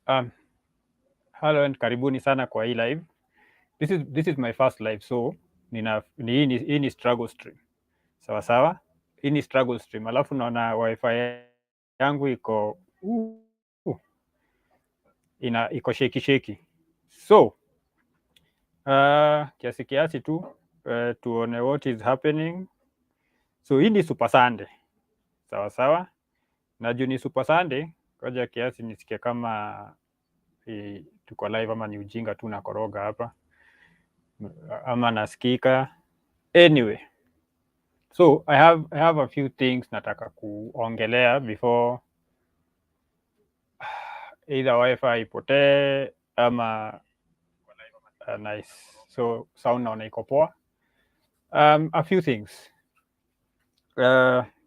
Um, hello and karibuni sana kwa hii live. This is my first live, so hii ni struggle stream. Sawa sawa, hii ni struggle stream, alafu naona wifi yangu iko sheki. So kiasi tu tuone what is happening. So hii ni Super Sunday, sawa sawa, na juu ni Super Sunday, koja kiasi nisikie kama tuko live ama ni ujinga tu nakoroga hapa ama nasikika. Anyway, so I have a few things nataka kuongelea before either wifi ipotee ama nice. So sound naona iko poa. A few things.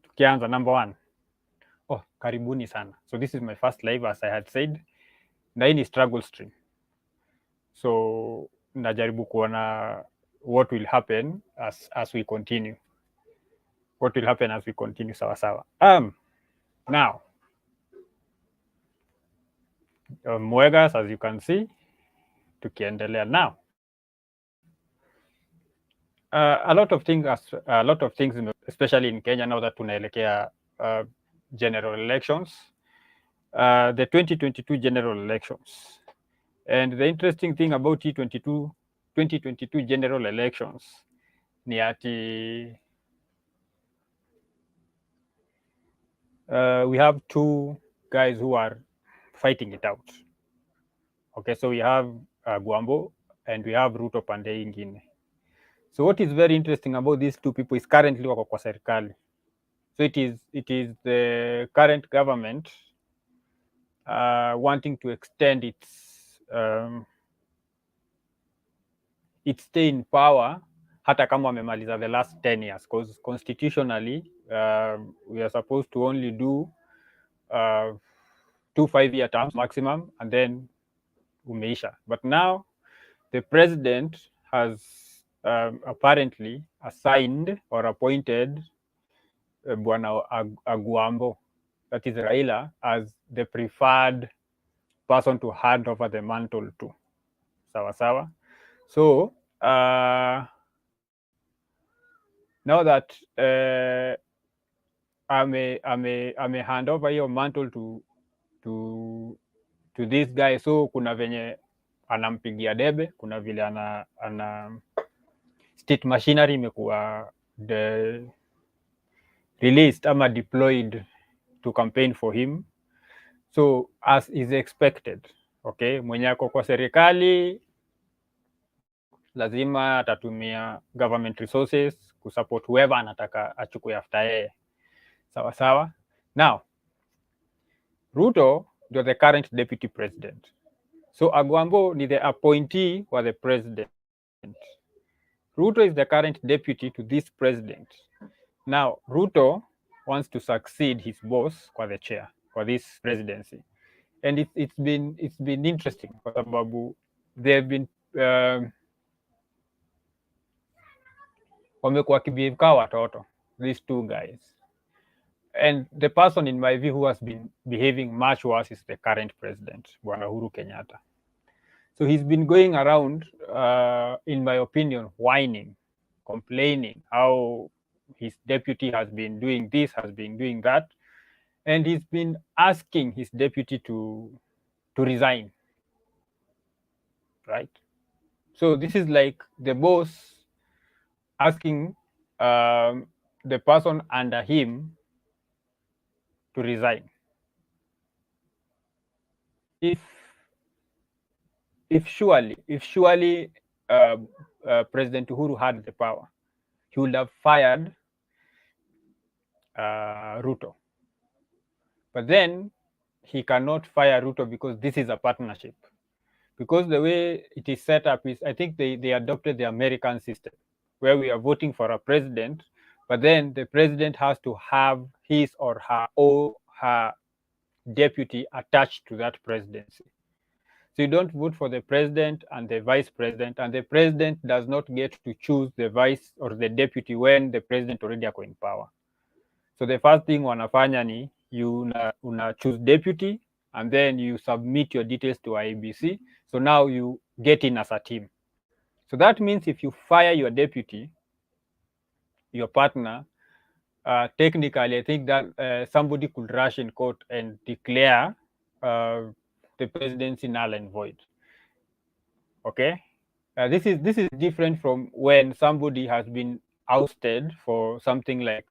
Tukianza, number one. Oh, karibuni sana. So this is my first live, as I had said, na hii ni struggle stream. So najaribu kuona what will happen as we continue. What will happen as we continue, sawa sawa. Now, Mwegas, as you can see, tukiendelea now. A lot of things, especially in Kenya now that tunaelekea general elections, the 2022 general elections. And the interesting thing about 2022 general elections ni ati we have two guys who are fighting it out. Okay, so we have Gwambo and we have Ruto pande ingine. So what is very interesting about these two people is currently wako kwa serikali. So it is the current government wanting to extend its stay in power hata kama wamemaliza the last 10 years, because constitutionally we are supposed to only do 2 5-year terms maximum and then umeisha. But now the president has apparently assigned or appointed Bwana Agwambo, that is Raila, as the preferred person to hand over the mantle to. Sawa sawa. So now that ame hand over hiyo mantle to this guy, so kuna venye anampigia debe, kuna vile ana state machinery imekuwa released ama deployed to campaign for him. So as is expected, okay, mwenye ako kwa serikali lazima atatumia government resources kusupport whoever anataka achukue after yeye. Sawa sawa. Now, Ruto ndio the current deputy president. So Agwambo ni the appointee wa the president. Ruto is the current deputy to this president. Now, Ruto wants to succeed his boss kwa the chair for this presidency. And it's been interesting kwa sababu they've been wamekuwa kibehave kama watoto, these two guys. And the person in my view who has been behaving much worse is the current president, Bwana Uhuru Kenyatta. So he's been going around, in my opinion, whining, complaining how his deputy has been doing this, has been doing that. And he's been asking his deputy to resign, right? So this is like the boss asking the person under him to resign. If surely President Uhuru had the power, he would have fired Ruto. But then he cannot fire Ruto because this is a partnership. Because the way it is set up is, I think they adopted the American system, where we are voting for a president, but then the president has to have his or her deputy attached to that presidency. So you don't vote for the president and the vice president, and the president does not get to choose the vice or the deputy when the president already are in power. So the first thing wanafanya ni una choose deputy and then you submit your details to IEBC. So now you get in as a team. So that means if you fire your deputy, your partner, technically, I think that somebody could rush in court and declare the presidency null and void. Okay, this is different from when somebody has been ousted for something like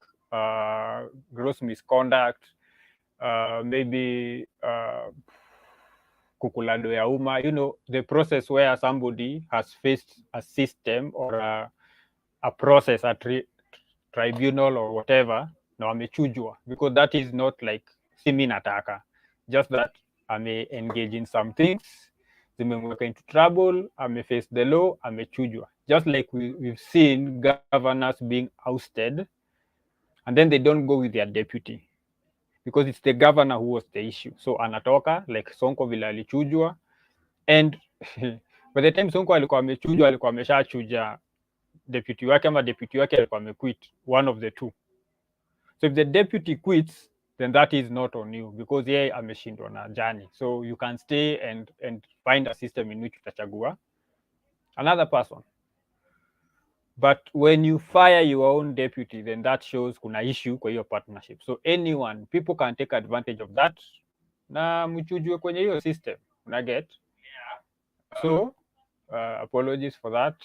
gross misconduct, maybe kukulado ya umma. You know, the process where somebody has faced a system or a process, a tribunal or whatever, na wamechujwa, because that is not like simi nataka, just that ame engage in some things, zimemweka into trouble, ame face the law, amechujwa. Just like we've seen governors being ousted and then they don't go with their deputy because it's the governor who was the issue. So anatoka like Sonko vile alichujwa, and by the time Sonko alikuwa amechujwa, alikuwa ameshachuja deputy wake, ama deputy wake alikuwa amequit, one of the two. So if the deputy quits, then that is not on you because yeye ameshindwa na jani. So you can stay and find a system in which utachagua another person. But when you fire your own deputy, then that shows kuna issue kwa hiyo partnership. So anyone, people can take advantage of that na mchujwe kwenye hiyo system. Una get? So apologies for that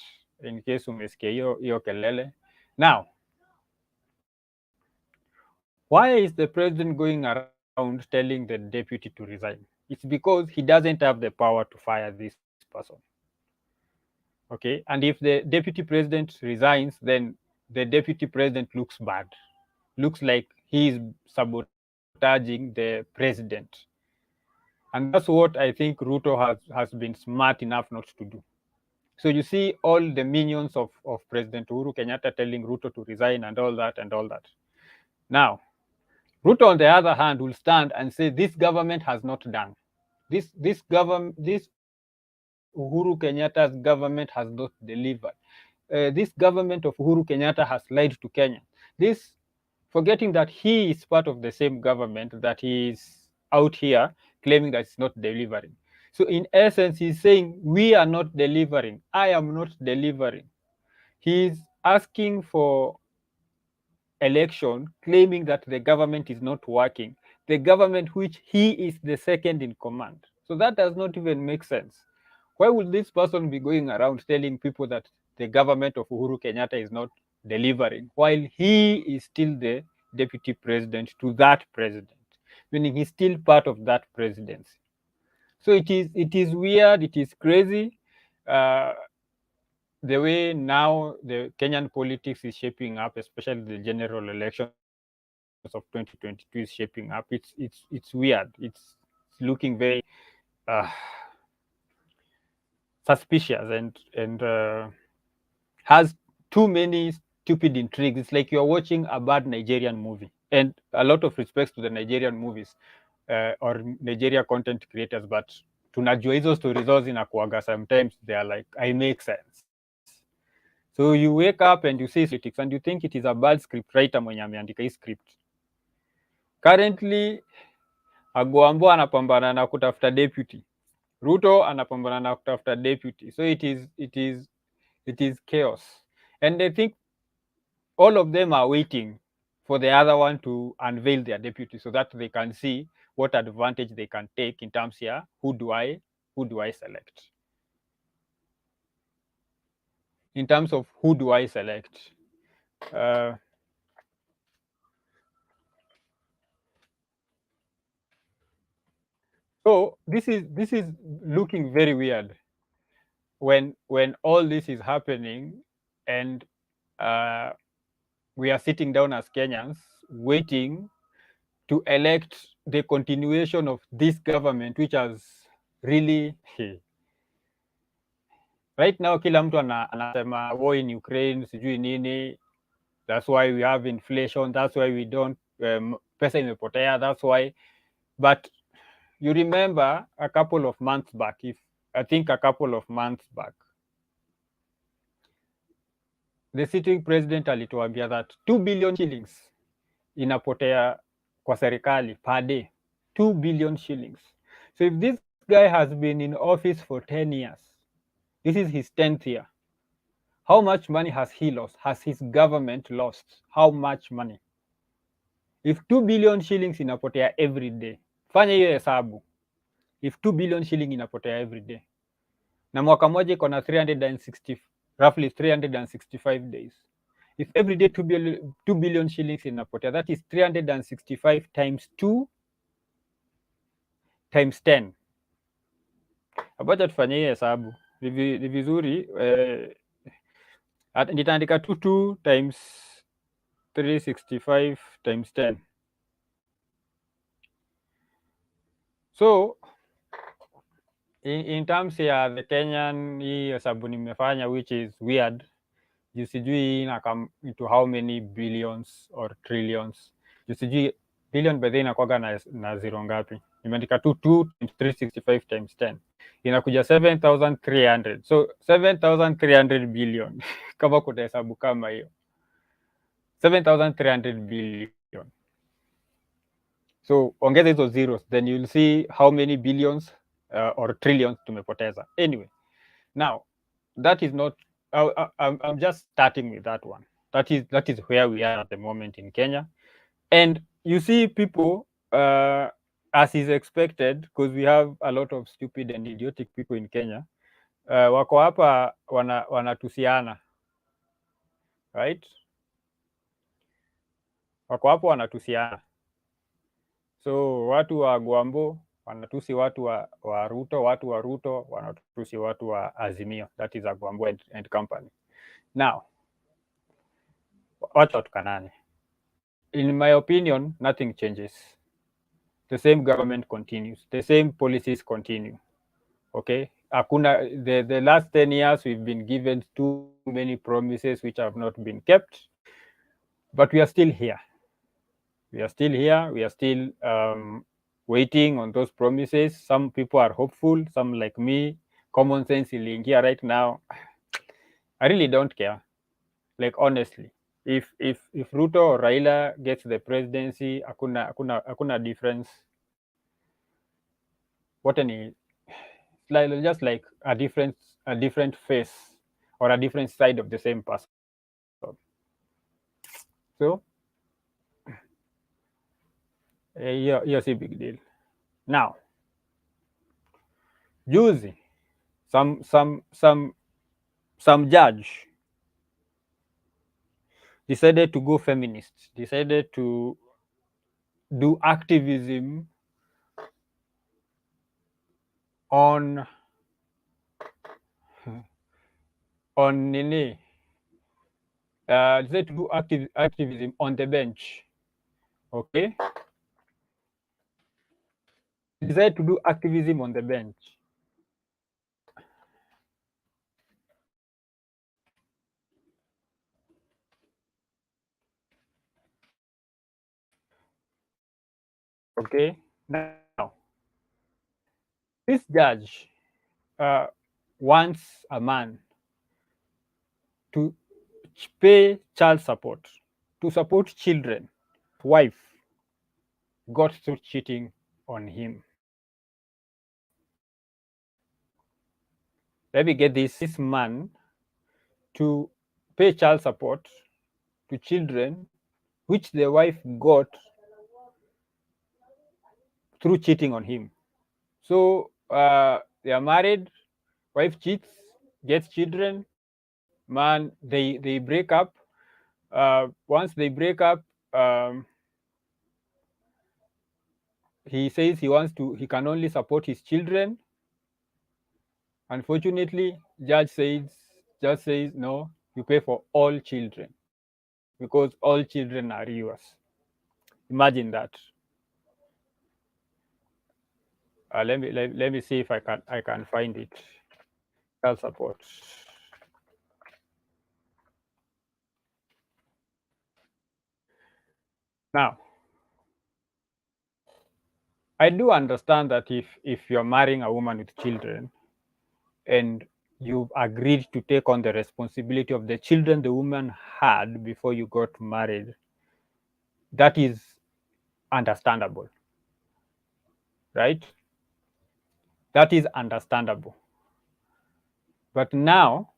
in case umesikia hiyo kelele. Now, why is the president going around telling the deputy to resign? It's because he doesn't have the power to fire this person. Okay, and if the deputy president resigns, then the deputy president looks bad, looks like he is sabotaging the president. And that's what I think Ruto has been smart enough not to do. So you see all the minions of President Uhuru Kenyatta telling Ruto to resign and all that and all that. Now, Ruto, on the other hand, will stand and say this government has not done. This Uhuru Kenyatta's government has not delivered. This government of Uhuru Kenyatta has lied to Kenya. This, forgetting that he is part of the same government, that he is out here claiming that it's not delivering. So in essence, he's saying, we are not delivering. I am not delivering. He's asking for election, claiming that the government is not working, the government which he is the second in command. So that does not even make sense. Why would this person be going around telling people that the government of Uhuru Kenyatta is not delivering while he is still the deputy president to that president, meaning he's still part of that presidency? So it is weird, it is crazy. The way now the Kenyan politics is shaping up, especially the general elections of 2022 is shaping up, it's weird. It's looking very suspicious and has too many stupid intrigues. It's like you're watching a bad Nigerian movie. And a lot of respects to the Nigerian movies or Nigeria content creators, but tunajua hizo stories zao zinakuaga sometimes they are like, I make sense. So you wake up and you see politics and you think it is a bad script writer mwenye ameandika hii script. Currently, Agwambo anapambana na kutafuta deputy. Ruto anapambana na kutafuta deputy. So it is chaos. And I think all of them are waiting for the other one to unveil their deputy so that they can see what advantage they can take in terms here, who do I select? In terms of who do I select? So this is looking very weird when all this is happening and we are sitting down as Kenyans waiting to elect the continuation of this government, which has really right now kila mtu anasema war in Ukraine, sijui nini, that's why we have inflation, that's why we don't pesa imepotea, that's why. But you remember a couple of months back, the sitting president alituambia that 2 billion shillings inapotea kwa serikali per day. 2 billion shillings. So if this guy has been in office for 10 years, this is his 10th year. How much money has he lost? Has his government lost? How much money? If 2 billion shillings inapotea every day, fanya hiyo hesabu. If 2 billion shilling inapotea every day, na mwaka moja iko na 360, roughly 365 days. If every day 2 billion shillings inapotea, that is 365 times 2 times 10. Abacha tufanye hiyo hesabu. Ni vizuri nitaandika 2 times 365 times 10. So in terms ya the Kenyan, hii hesabu nimefanya, which is weird, juu sijui ina come into how many billions or trillions. Juu sijui billion by the inakwaga na zero ngapi. Nimeandika 2 times 365 times 10 inakuja 7,300. So 7,300 billion kama kuna hesabu kama hiyo 7,300 billion. So ongeza hizo zeros, then you'll see how many billions or trillions tumepoteza. Anyway, now that is not, I'm just starting with that one. That is where we are at the moment in Kenya. And you see people, as is expected, because we have a lot of stupid and idiotic people in Kenya, wako hapa wanatusiana, right? Wako hapa wanatusiana. So watu wa Gwambo wanatusi watu wa Ruto, watu wa Ruto wanatusi watu wa Azimio, that is a Gwambo and company. Now, wacha tukanane. In my opinion, nothing changes. The same government continues. The same policies continue. Okay? Hakuna, the last 10 years we've been given too many promises which have not been kept. But we are still here. We are still here. We are still waiting on those promises. Some people are hopeful. Some like me, common sense iliingia right now. I really don't care. Like honestly, if Ruto or Raila gets the presidency, hakuna difference. What any, like just like a different face or a different side of the same person. So here's a big deal. Now, juzi, some judge decided to go feminist, decided to do activism on Nini. Decided to do activism on the bench. Okay? Decided to do activism on the bench. Okay? Now, this judge wants a man to pay child support, to support children. Wife got through cheating on him. Let me get this man to pay child support to children which the wife got through cheating on him. So they are married, wife cheats, gets children, man, they break up. Once they break up, he says he can only support his children. Unfortunately, judge says no, you pay for all children because all children are yours. Imagine that. Let me see if I can find it. Child support. Now, I do understand that if you're marrying a woman with children and you've agreed to take on the responsibility of the children the woman had before you got married, that is understandable, right? That is understandable. But now,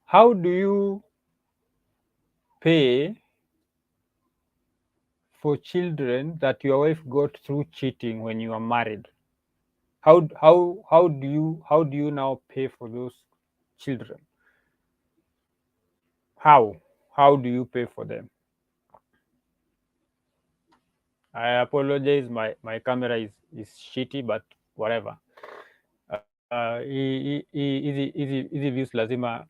how do you pay for children that your wife got through cheating when you are married? How do you now pay for those children? How do you pay for them? I apologize, my camera is shitty, but whatever. Hizi views lazima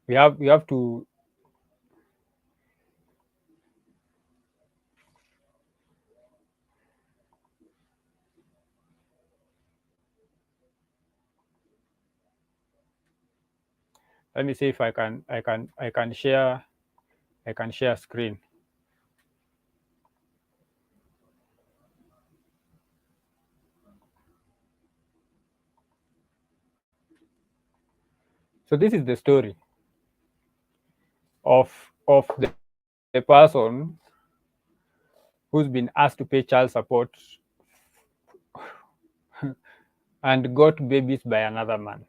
we have to. Let me see if I can share screen. So this is the story of the person who's been asked to pay child support and got babies by another man.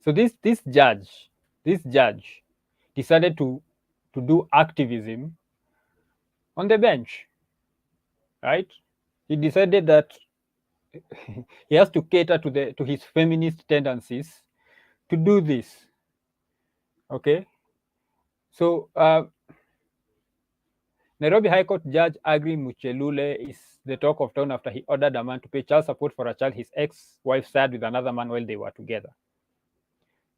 So this judge decided to do activism on the bench, right? He decided that he has to cater to his feminist tendencies to do this. Okay, so Nairobi High Court Judge Agri Muchelule is the talk of town after he ordered a man to pay child support for a child his ex-wife shared with another man while they were together.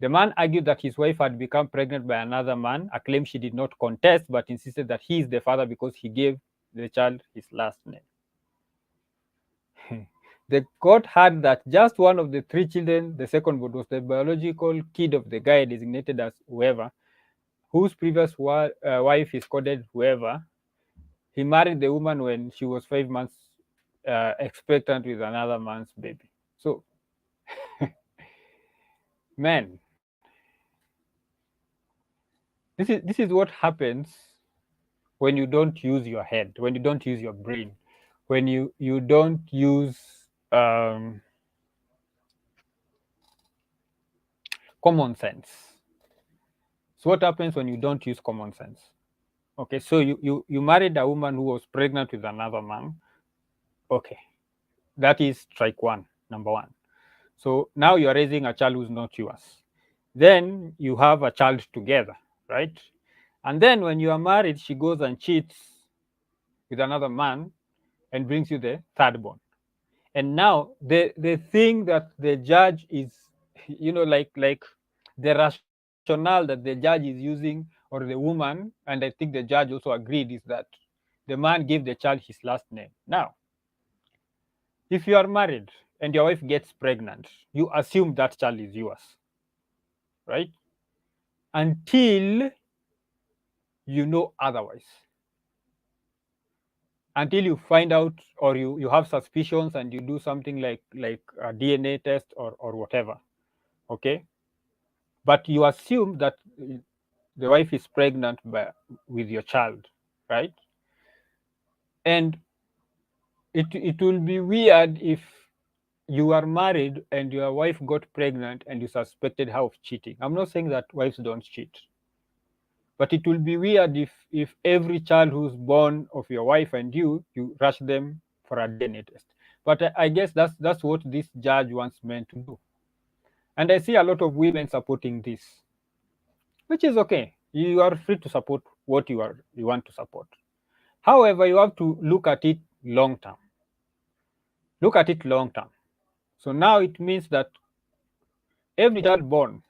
The man argued that his wife had become pregnant by another man, a claim she did not contest, but insisted that he is the father because he gave the child his last name. The court heard that just one of the three children, the second born, was the biological kid of the guy designated as whoever, whose previous wife is coded whoever. He married the woman when she was 5 months expectant with another man's baby. So, man, this is what happens when you don't use your head, when you don't use your brain, when you don't use common sense. So what happens when you don't use common sense? Okay, so you married a woman who was pregnant with another man. Okay, that is strike one, number one. So now you're raising a child who's not yours. Then you have a child together, right? And then when you are married, she goes and cheats with another man and brings you the third born. And now the thing that the judge is, like the rationale that the judge is using, or the woman, and I think the judge also agreed, is that the man gave the child his last name. Now, if you are married and your wife gets pregnant, you assume that child is yours, right? Until you know otherwise. Until you find out, or you have suspicions and you do something like a DNA test or whatever. Okay, but you assume that the wife is pregnant with your child, right? And it will be weird if you are married and your wife got pregnant and you suspected her of cheating. I'm not saying that wives don't cheat, but it will be weird if every child who's born of your wife and you rush them for a DNA test. But I guess that's what this judge wants men to do. And I see a lot of women supporting this, which is okay. You are free to support what you want to support. However, you have to look at it long term. Look at it long term. So now it means that every child born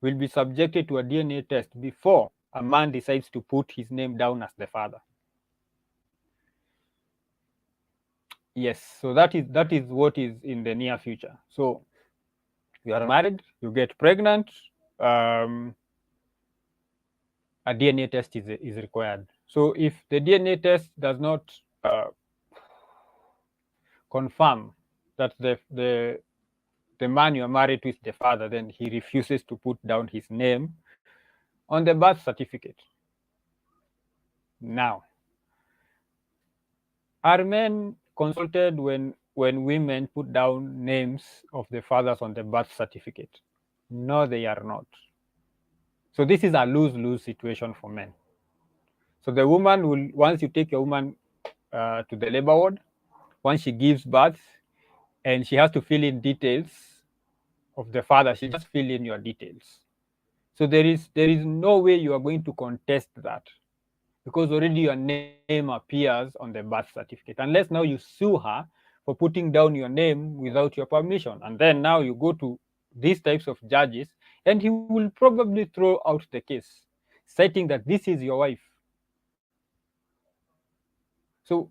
will be subjected to a DNA test before a man decides to put his name down as the father. Yes, so that is what is in the near future. So you are married, you get pregnant, a DNA test is required. So if the DNA test does not confirm that the man you are married to is the father, then he refuses to put down his name on the birth certificate. Now, are men consulted when when women put down names of the fathers on the birth certificate. No, they are not. So this is a lose-lose situation for men. So the woman will, once you take your woman to the labor ward, once she gives birth, and she has to fill in details of the father, she just fill in your details. So there is no way you are going to contest that, because already your name appears on the birth certificate, unless now you sue her for putting down your name without your permission. And then now you go to these types of judges, and he will probably throw out the case, citing that this is your wife. So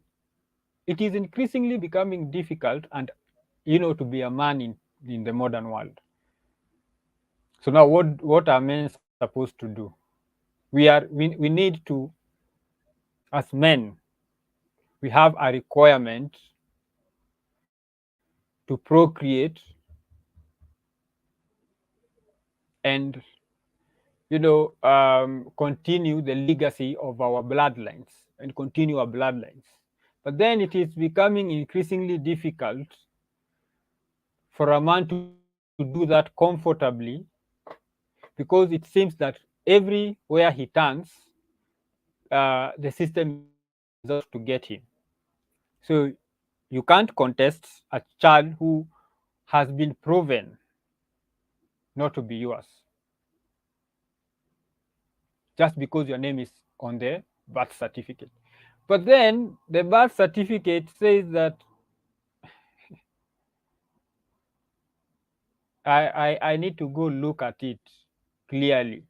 it is increasingly becoming difficult, and to be a man in the modern world. So now what are men supposed to do? We need to, as men, we have a requirement to procreate and continue the legacy of our bloodlines and continue our bloodlines. But then it is becoming increasingly difficult for a man to do that comfortably, because it seems that everywhere he turns, the system is out to get him. So you can't contest a child who has been proven not to be yours just because your name is on the birth certificate. But then the birth certificate says that I need to go look at it clearly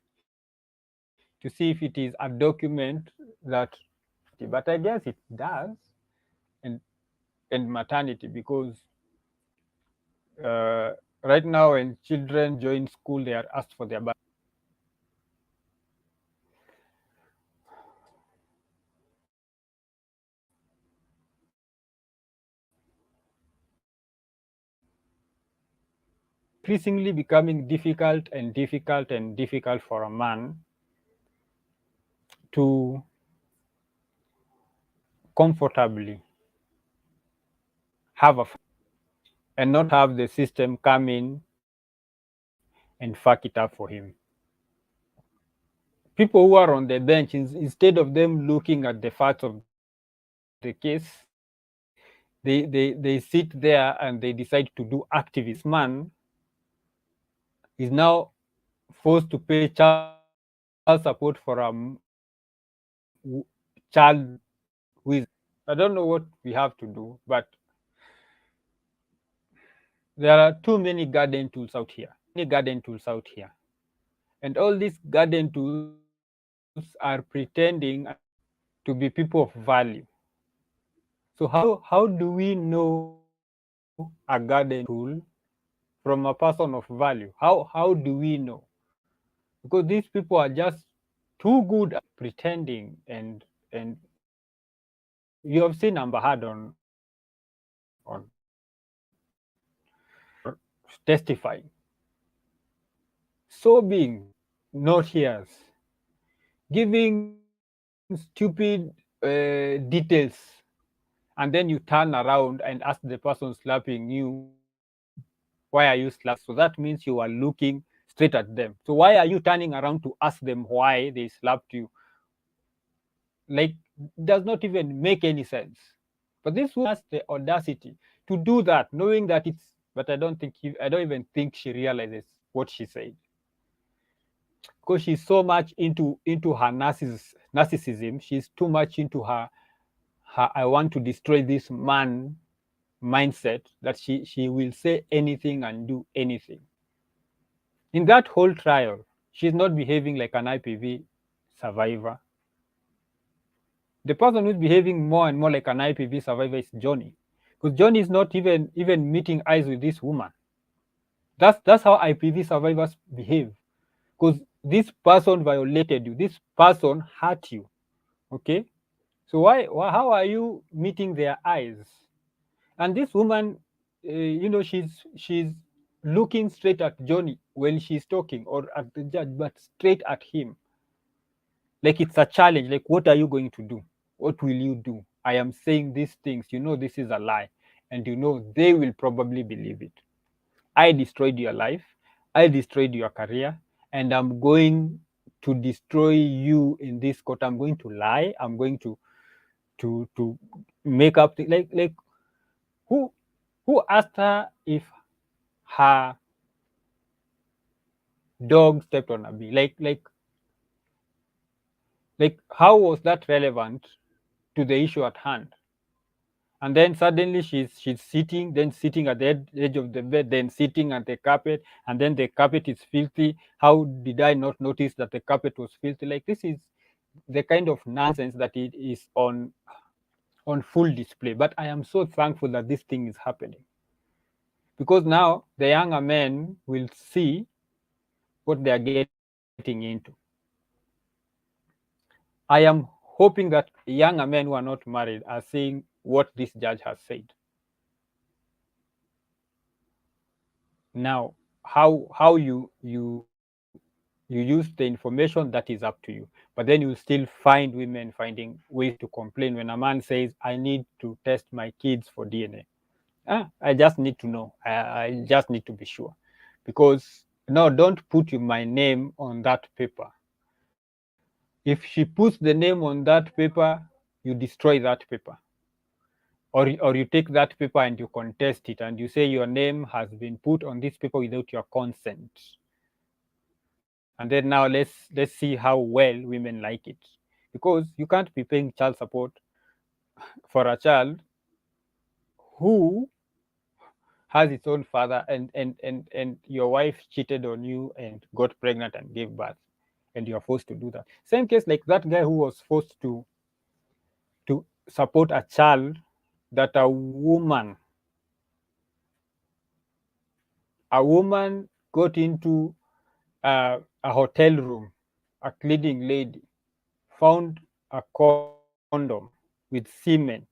to see if it is a document that, but I guess it does, and maternity, because uh, right now when children join school, they are asked for their birth. Increasingly becoming difficult and difficult and difficult for a man to comfortably have a and not have the system come in and fuck it up for him. People who are on the bench, instead of them looking at the facts of the case, they sit there and they decide to do activism. Man is now forced to pay child support for a child who is. I don't know what we have to do, but there are too many garden tools out here. And all these garden tools are pretending to be people of value. So how do we know a garden tool from a person of value? How do we know? Because these people are just too good at pretending, and you have seen Amber Heard on testifying, sobbing, not hears, giving stupid details, and then you turn around and ask the person slapping you, why are you slapping? So that means you are looking straight at them. So why are you turning around to ask them why they slapped you? Like, does not even make any sense. But this woman has the audacity to do that, knowing that it's. But I don't even think she realizes what she said, because she's so much into her narcissism. She's too much into her I want to destroy this man mindset, that she will say anything and do anything. In that whole trial, she's not behaving like an IPV survivor. The person who's behaving more and more like an IPV survivor is Johnny, because Johnny is not even meeting eyes with this woman. That's how IPV survivors behave, because this person violated you, this person hurt you. Okay, so how are you meeting their eyes? And this woman, she's looking straight at Johnny when she's talking, or at the judge, but straight at him, like it's a challenge. Like, what are you going to do? What will you do? I am saying these things. This is a lie. and they will probably believe it. I destroyed your life, I destroyed your career, and I'm going to destroy you in this court. I'm going to lie. I'm going to make up like who asked her if her dog stepped on a bee? Like how was that relevant to the issue at hand? And then suddenly she's sitting, then sitting at the edge of the bed, then sitting at the carpet, and then the carpet is filthy. How did I not notice that the carpet was filthy? Like, this is the kind of nonsense that it is on full display. But I am so thankful that this thing is happening, because now the younger men will see what they are getting into. I am hoping that younger men who are not married are seeing what this judge has said. Now, how you use the information, that is up to you. But then you still find women finding ways to complain when a man says, I need to test my kids for DNA. I just need to know. I just need to be sure. Because no, don't put my name on that paper. If she puts the name on that paper, you destroy that paper. Or you take that paper and you contest it and you say your name has been put on this paper without your consent. And then now let's see how well women like it. Because you can't be paying child support for a child who has its own father, and your wife cheated on you and got pregnant and gave birth, and you're forced to do that. Same case like that guy who was forced to support a child that a woman got into a hotel room, a cleaning lady found a condom with semen,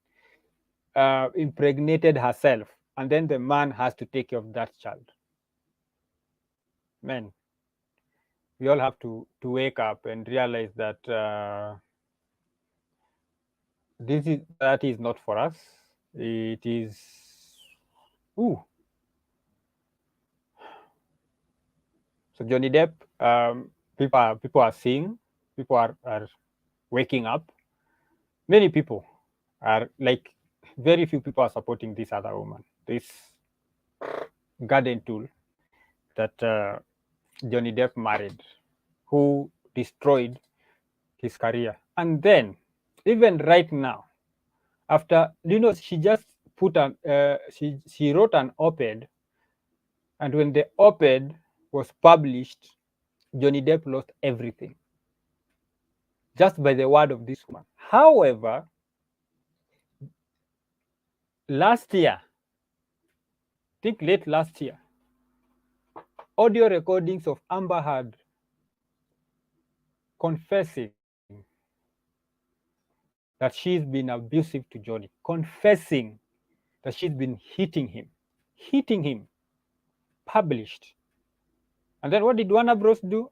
impregnated herself, and then the man has to take care of that child. Men, we all have to wake up and realize that that is not for us. It is. Ooh. So Johnny Depp, people are seeing, people are waking up. Many people are like, very few people are supporting this other woman, this garden tool that Johnny Depp married, who destroyed his career. And then, even right now, after she just put an she wrote an op-ed, and when the op-ed was published, Johnny Depp lost everything just by the word of this woman. However, last year, I think late last year, audio recordings of Amber Heard confessing that she's been abusive to Johnny, confessing that she's been hitting him, published. And then what did Warner Bros. Do?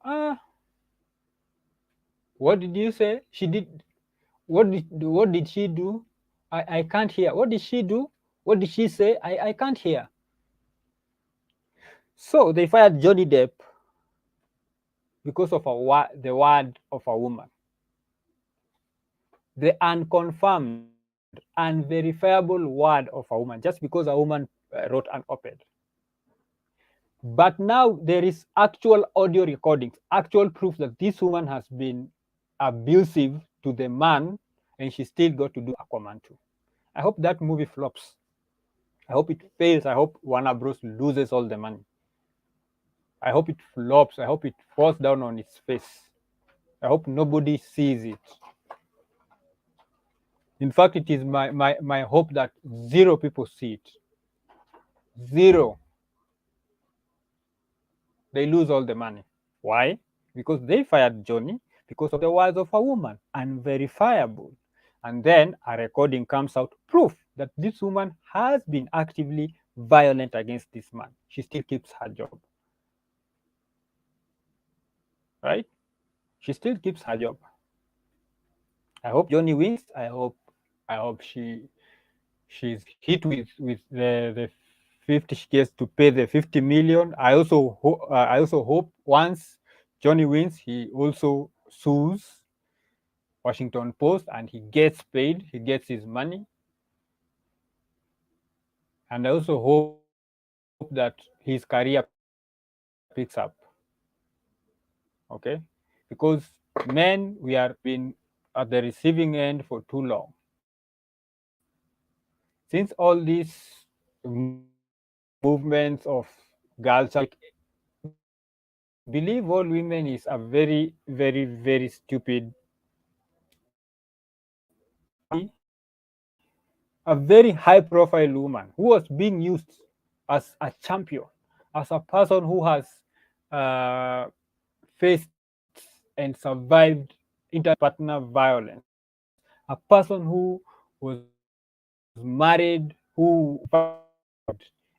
What did you say? She did. What did she do? I can't hear. What did she do? What did she say? I can't hear. So they fired Johnny Depp because of the word of a woman. The unconfirmed, unverifiable word of a woman, just because a woman wrote an op-ed. But now there is actual audio recordings, actual proof that this woman has been abusive to the man, and she still got to do Aquaman 2. I hope that movie flops. I hope it fails. I hope Warner Bros. Loses all the money. I hope it flops. I hope it falls down on its face. I hope nobody sees it. In fact, it is my hope that zero people see it. Zero. They lose all the money. Why? Because they fired Johnny because of the words of a woman, unverifiable. And then a recording comes out, proof that this woman has been actively violent against this man. She still keeps her job. Right? She still keeps her job. I hope Johnny wins. I hope she she's hit with the 50, she gets to pay the 50 million. I also hope once Johnny wins, he also sues Washington Post and he gets paid, he gets his money. And I also hope that his career picks up. Okay? Because men, we are been at the receiving end for too long. Since all these movements of girl child abuse, I believe all women is a very, very, very stupid a very high profile woman who was being used as a champion, as a person who has uh, faced and survived interpartner violence, a person who was married, who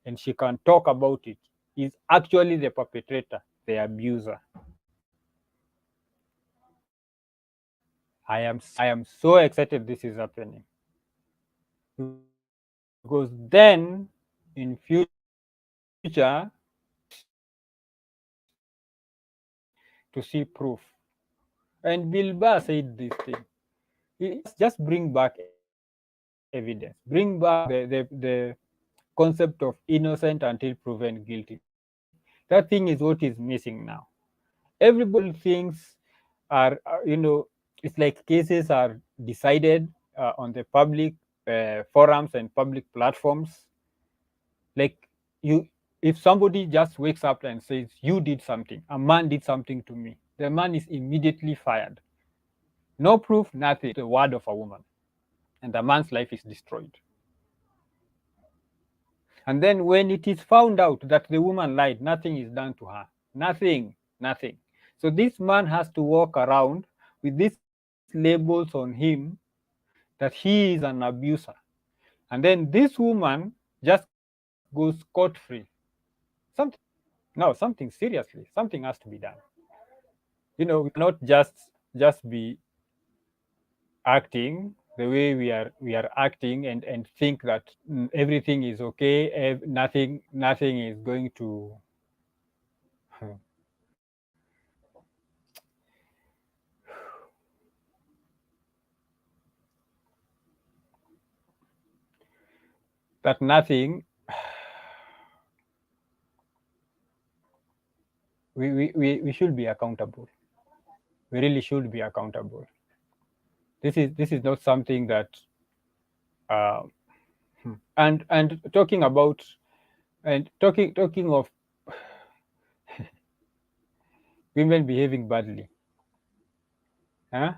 and she can talk about it, is actually the perpetrator, the abuser. I am so excited this is happening, because then in future we will get to see proof. And Bill Barr said this thing. Just bring back evidence. Bring back the concept of innocent until proven guilty. That thing is what is missing now. Everybody thinks are, it's like cases are decided on the public forums and public platforms. Like you, if somebody just wakes up and says, "You did something," a man did something to me, the man is immediately fired. No proof, nothing. The word of a woman, and the man's life is destroyed. And then when it is found out that the woman lied, nothing is done to her. Nothing, nothing. So this man has to walk around with these labels on him that he is an abuser. And then this woman just goes scot free. Something has to be done. No, something seriously, something has to be done. We cannot just be acting the way we are acting and think that everything is okay, nothing is going to that nothing we should be accountable. We really should be accountable. This is not something that uh, and talking about and talking of women behaving badly, huh?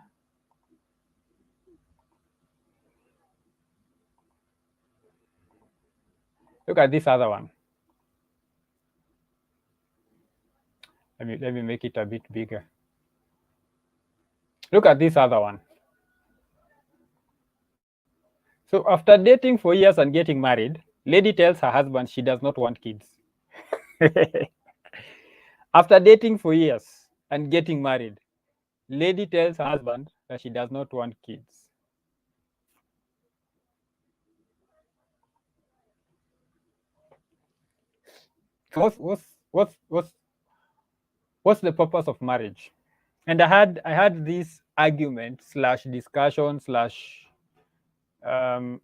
Look at this other one. Let me make it a bit bigger. Look at this other one. So after dating for years and getting married, lady tells her husband she does not want kids. After dating for years and getting married, lady tells her husband that she does not want kids. So what's the purpose of marriage? And I had this argument slash discussion slash um,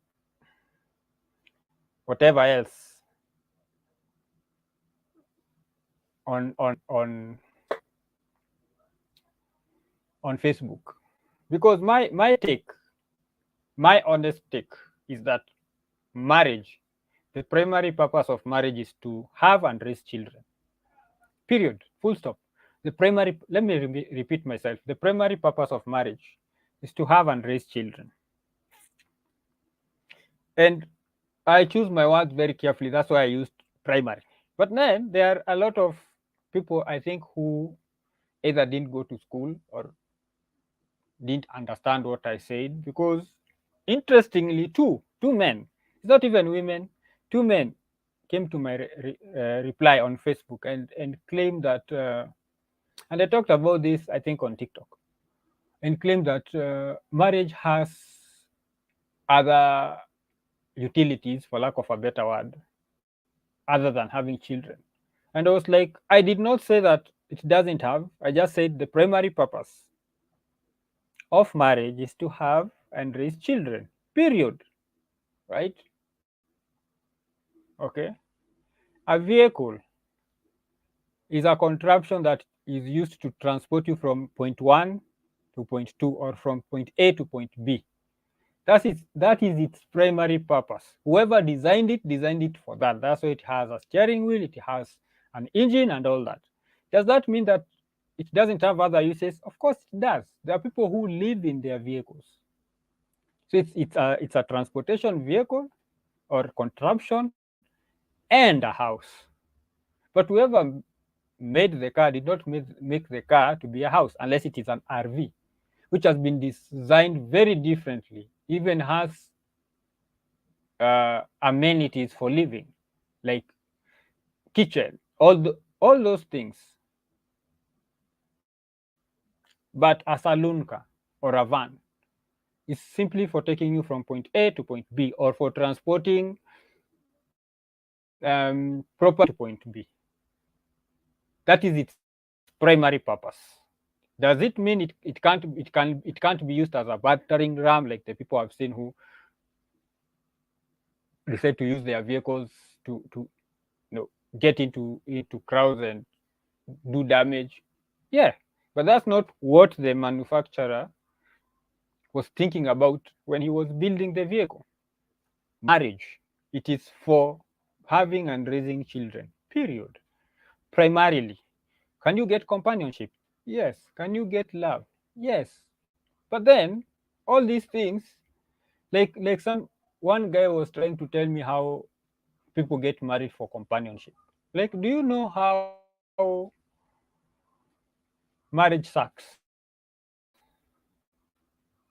whatever else on Facebook, because my honest take is that marriage, the primary purpose of marriage is to have and raise children. Period. Full stop. Let me repeat myself. The primary purpose of marriage is to have and raise children. And I choose my words very carefully. That's why I used primary. But then there are a lot of people, I think, who either didn't go to school or didn't understand what I said, because interestingly, two men, it's not even women, two men came to my reply on Facebook and claimed that, and I talked about this, I think, on TikTok, and claimed that marriage has other utilities, for lack of a better word, other than having children. And I was like, I did not say that it doesn't have, I just said the primary purpose of marriage is to have and raise children, period. Right? Okay. A vehicle is a contraption that is used to transport you from point one to point two, or from point A to point B. That is its primary purpose. Whoever designed it for that. That's why it has a steering wheel, it has an engine and all that. Does that mean that it doesn't have other uses? Of course it does. There are people who live in their vehicles. So it's a transportation vehicle or contraption and a house. But whoever made the car did not make the car to be a house, unless it is an RV, which has been designed very differently, even has amenities for living, like kitchen, all those things. But a saloon car or a van is simply for taking you from point A to point B, or for transporting property to point B. That is its primary purpose. Does it mean it can't be used as a battering ram, like the people I've seen who decide to use their vehicles to get into crowds and do damage? Yeah, but that's not what the manufacturer was thinking about when he was building the vehicle. Marriage, it is for having and raising children, period. Primarily. Can you get companionship? Yes. Can you get love? Yes. But then all these things, like some one guy was trying to tell me how people get married for companionship. Like, do you know how marriage sucks?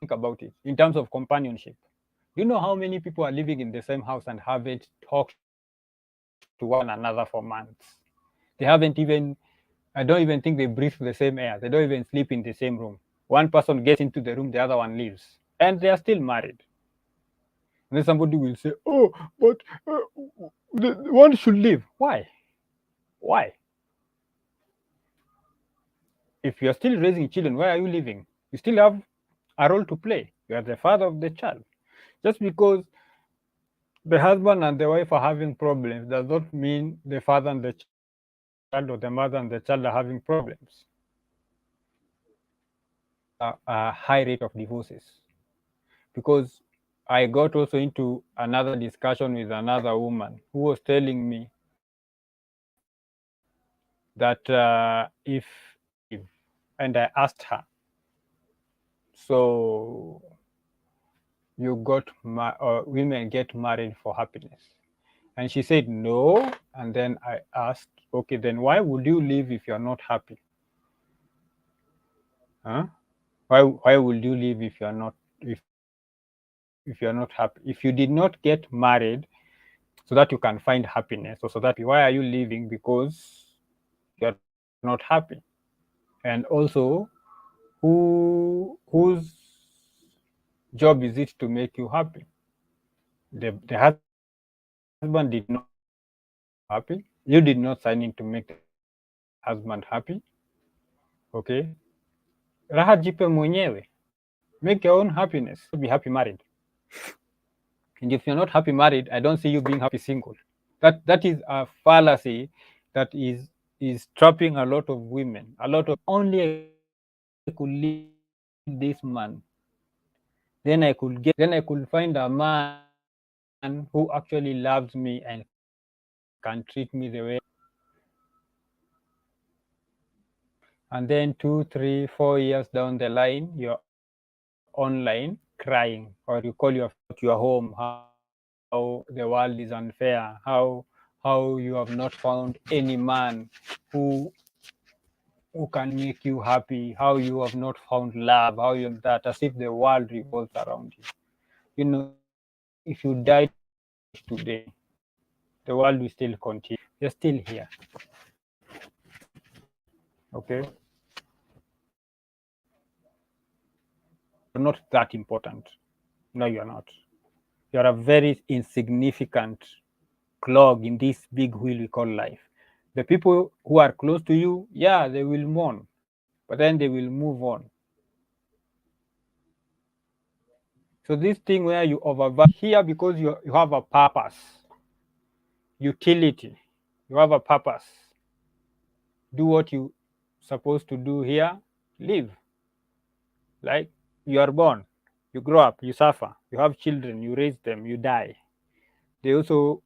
Think about it in terms of companionship. Do you know how many people are living in the same house and haven't talked to one another for months? They haven't even, I don't even think they breathe the same air. They don't even sleep in the same room. One person gets into the room, the other one leaves, and they are still married. And then somebody will say, "Oh, but one should leave." Why? Why? If you are still raising children, why are you leaving? You still have a role to play. You are the father of the child. Just because the husband and the wife are having problems does not mean the father and the child, or the mother and the child, are having problems. That's why there is a high rate of divorces. Because I got also into another discussion with another woman who was telling me that if and I asked her, so women get married for happiness? And she said no. And then I asked, okay, then why would you leave if you're not happy? Huh? Why would you leave if you're not if you're not happy? If you did not get married so that you can find happiness, or so that, why are you leaving because you're not happy? And also, whose job is it to make you happy? The husband did not sign in to make the wife happy. You did not sign in to make the husband happy. Okay, raha jipe mwenyewe, make your own happiness. Be happy married. And if you're not happy married, I don't see you being happy single. That is a fallacy that is trapping a lot of women. A lot of, only I could leave this man, then I could find a man who actually loves me and can treat me the way I want. And then 2, 3, 4 years down the line, you're online crying, or you call your friends about your home, how the world is unfair, how you have not found any man who who can make you happy, how you have not found love, how you that, as if the world revolves around you. You know, if you died today, the world will still continue. You're still here. Okay. You're not that important. No, you're not. You're a very insignificant clog in this big wheel we call life. The people who are close to you, yeah, they will mourn, but then they will move on. So this thing where you overvalue here because you have a purpose, utility, you have a purpose. Do what you supposed to do here, live. Like you are born, you grow up, you suffer, you have children, you raise them, you die. They also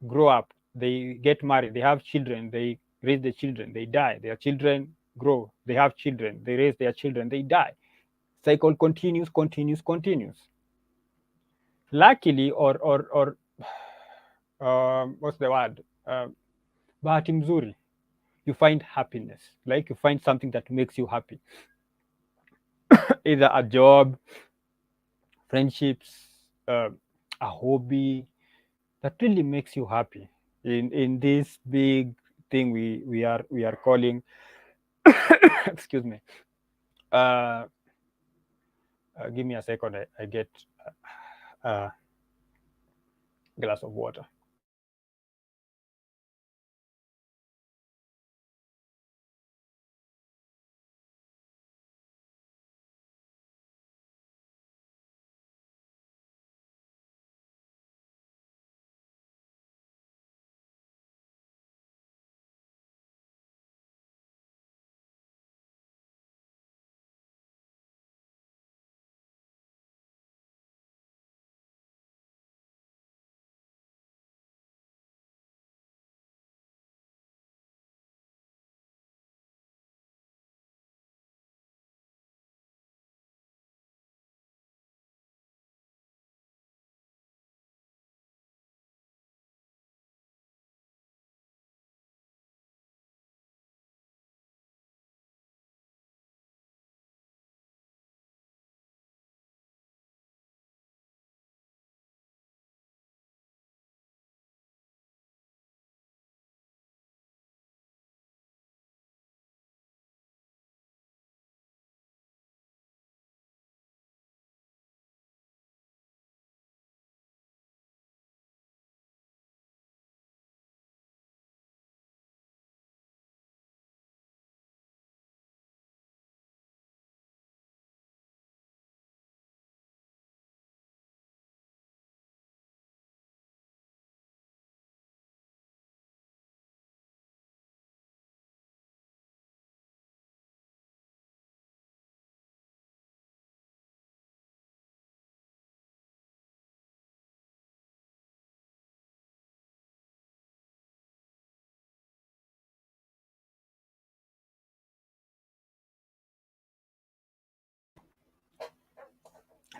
grow up, they get married, they have children, they raise the children, they die. Their children grow, they have children, they raise their children, they die. Cycle continues, continues, continues. Luckily, or what's the word? Bahati mzuri, you find happiness. Like you find something that makes you happy, either a job, friendships, a hobby that really makes you happy in this big thing we are calling excuse me. Uh, Give me a second. I get a glass of water.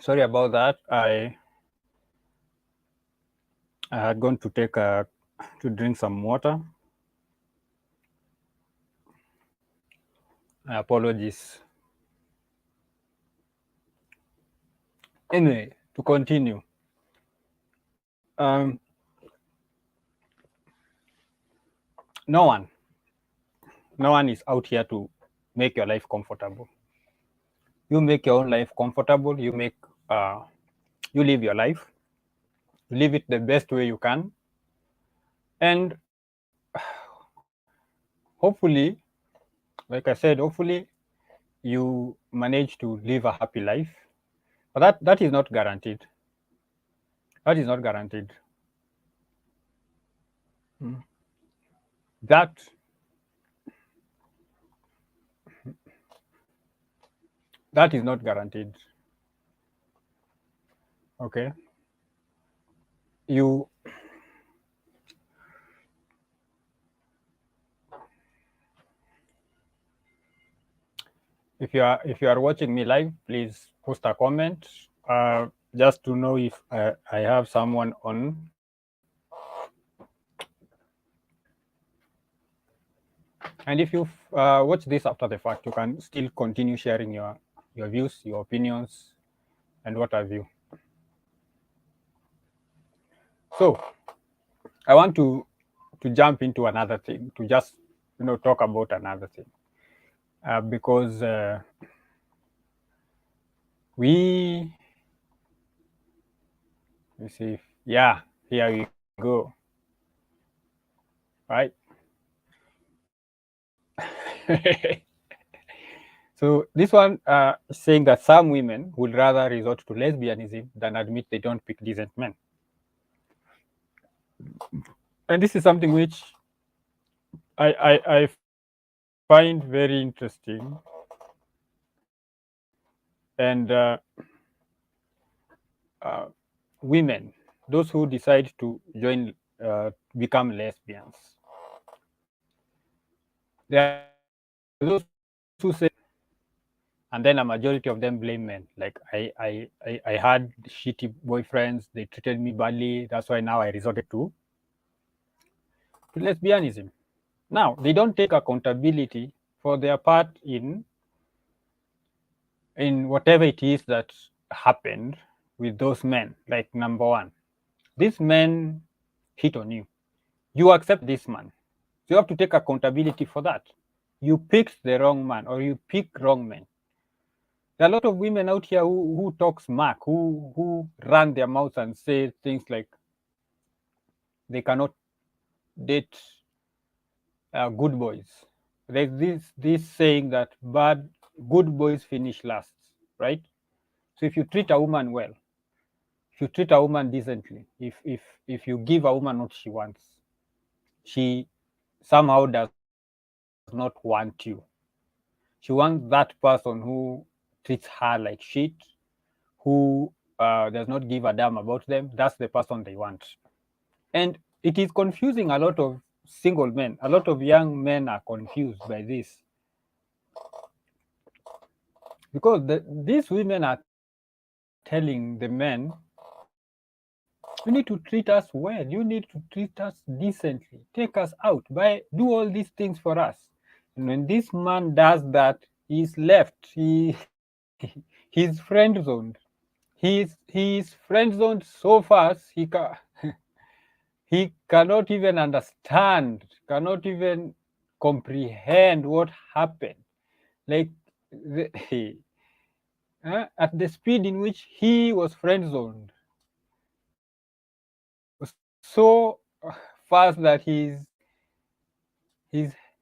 Sorry about that. I had gone to to drink some water. Apologies. Anyway, to continue. No one, no one is out here to make your life comfortable. You make your own life comfortable. You live your life. You live it the best way you can, and hopefully, like I said, hopefully you manage to live a happy life. But that is not guaranteed. That is not guaranteed. That that is not guaranteed. Okay. You if you are watching me live, please post a comment just to know if I have someone on. And if you watch this after the fact, you can still continue sharing your views, your opinions, and what have you. So I want to jump into another thing, to just talk about another thing, because we You see, yeah, here we go. Right. So this one is saying that some women would rather resort to lesbianism than admit they don't pick decent men. And this is something which I find very interesting. And uh, women, those who decide to join, become lesbians, there are those who say, and then a majority of them blame men. Like I had shitty boyfriends, they treated me badly. That's why now I resorted to lesbianism. Now they don't take accountability for their part in whatever it is that happened with those men. Like, number one, these men hit on you. You accept this man. So you have to take accountability for that. You picked the wrong man, or you pick wrong men. There are a lot of women out here who talk smack, who run their mouths and say things like they cannot date good boys. There's this saying that good boys finish last, right? So if you treat a woman well, if you treat a woman decently, if you give a woman what she wants, she somehow does not want you. She wants that person who treats her like shit, who does not give a damn about them. That's the person they want. And it is confusing a lot of single men. A lot of young men are confused by this because these women are telling the men, you need to treat us well. You need to treat us decently. Take us out. Do all these things for us. And when this man does that, he's left. He's friend zoned. He's friend zoned so fast he cannot even understand, cannot even comprehend what happened. Like at the speed in which he was friend zoned was so fast that his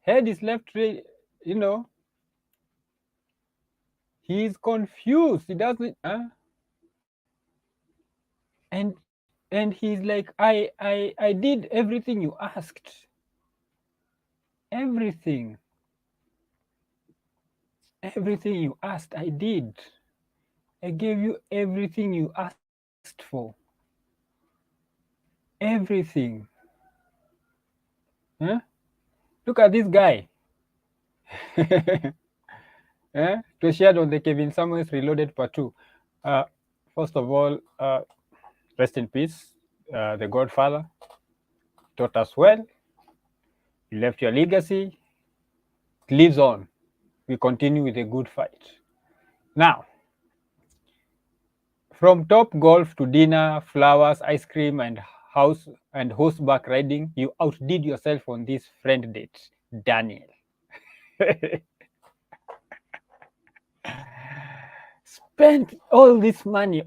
head is left, you know, he's confused. He doesn't, and he's like, I did everything you asked, everything, everything you asked, I did. I gave you everything you asked for, everything. Huh? Look at this guy. To share on the Kevin Samuels Reloaded Part 2. First of all, rest in peace, the Godfather. Taught us well. You left your legacy. It lives on. We continue with a good fight. Now, from top golf to dinner, flowers, ice cream, and horseback riding, you outdid yourself on this friend date, Daniel. Spent all this money,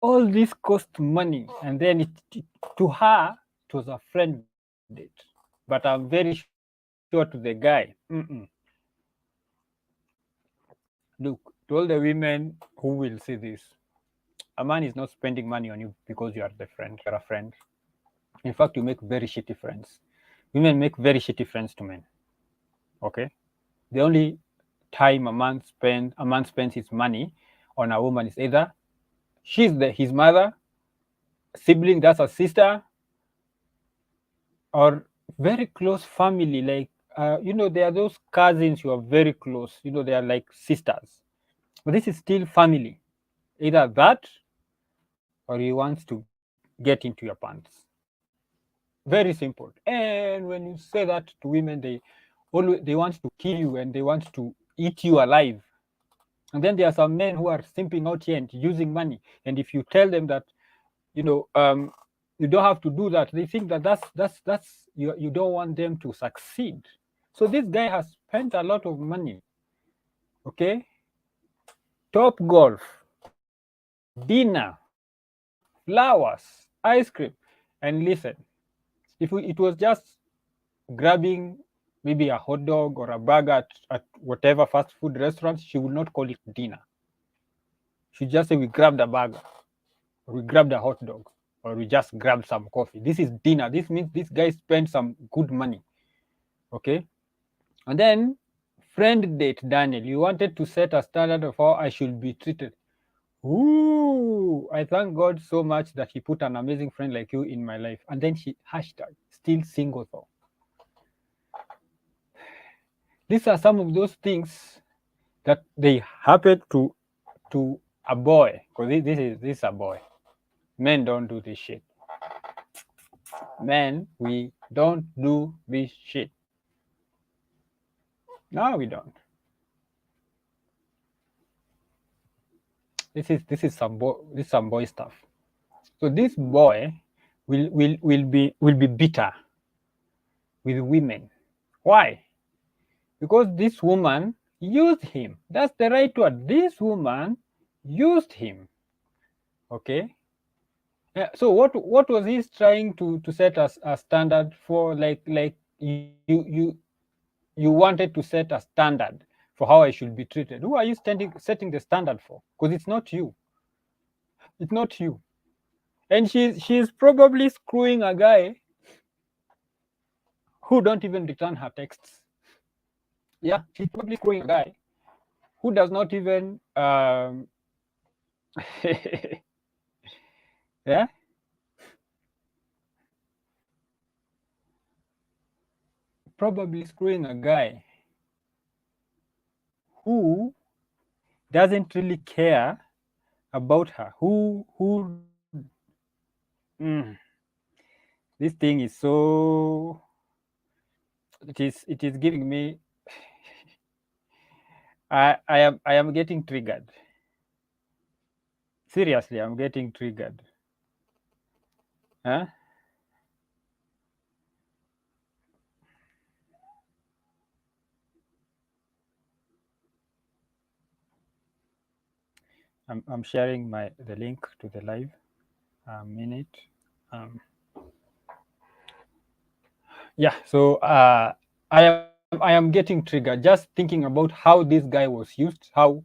all this cost money, and then to her it was a friend date. But I'm very sure to the guy, look, to all the women who will see this, a man is not spending money on you because you are you're a friend. In fact, you make very shitty friends. Women make very shitty friends to men. Okay, the only time a man spends his money on a woman is either she's his mother, sibling, that's a sister, or very close family. Like there are those cousins who are very close. They are like sisters, but this is still family. Either that, or he wants to get into your pants. Very simple. And when you say that to women, they want to kill you and they want to eat you alive. And then there are some men who are simping out here and using money. And if you tell them that, you don't have to do that, they think that that's you don't want them to succeed. So this guy has spent a lot of money. Okay, top golf, dinner, flowers, ice cream. ice cream. And listen, if it was just grabbing maybe a hot dog or a burger at whatever fast food restaurant, she would not call it dinner. She'd just say, we grabbed a burger, or we grabbed a hot dog, or we just grabbed some coffee. This is dinner. This means this guy spent some good money. Okay? And then, friend date Daniel, you wanted to set a standard of how I should be treated. Ooh, I thank God so much that he put an amazing friend like you in my life. And then she hashtag still single though. These are some of those things that they happen to a boy, because this is a boy. Men don't do this shit. Men, we don't do this shit. No, we don't. This is some boy stuff. So this boy will be bitter with women. Why? Because this woman used him. That's the right word. This woman used him. Okay. Yeah, so what was he trying to set as a standard for? Like you wanted to set a standard for how I should be treated. Who are you setting the standard for? Because it's not you. It's not you. And she's probably screwing a guy who don't even return her texts. Yeah, she's probably screwing a guy who does not even yeah. Probably screwing a guy who doesn't really care about her. This thing is so. It is giving me. I am getting triggered. Seriously, I'm getting triggered. Huh? I'm sharing the link to the live. A minute. Yeah. So I am getting triggered just thinking about how this guy was used, how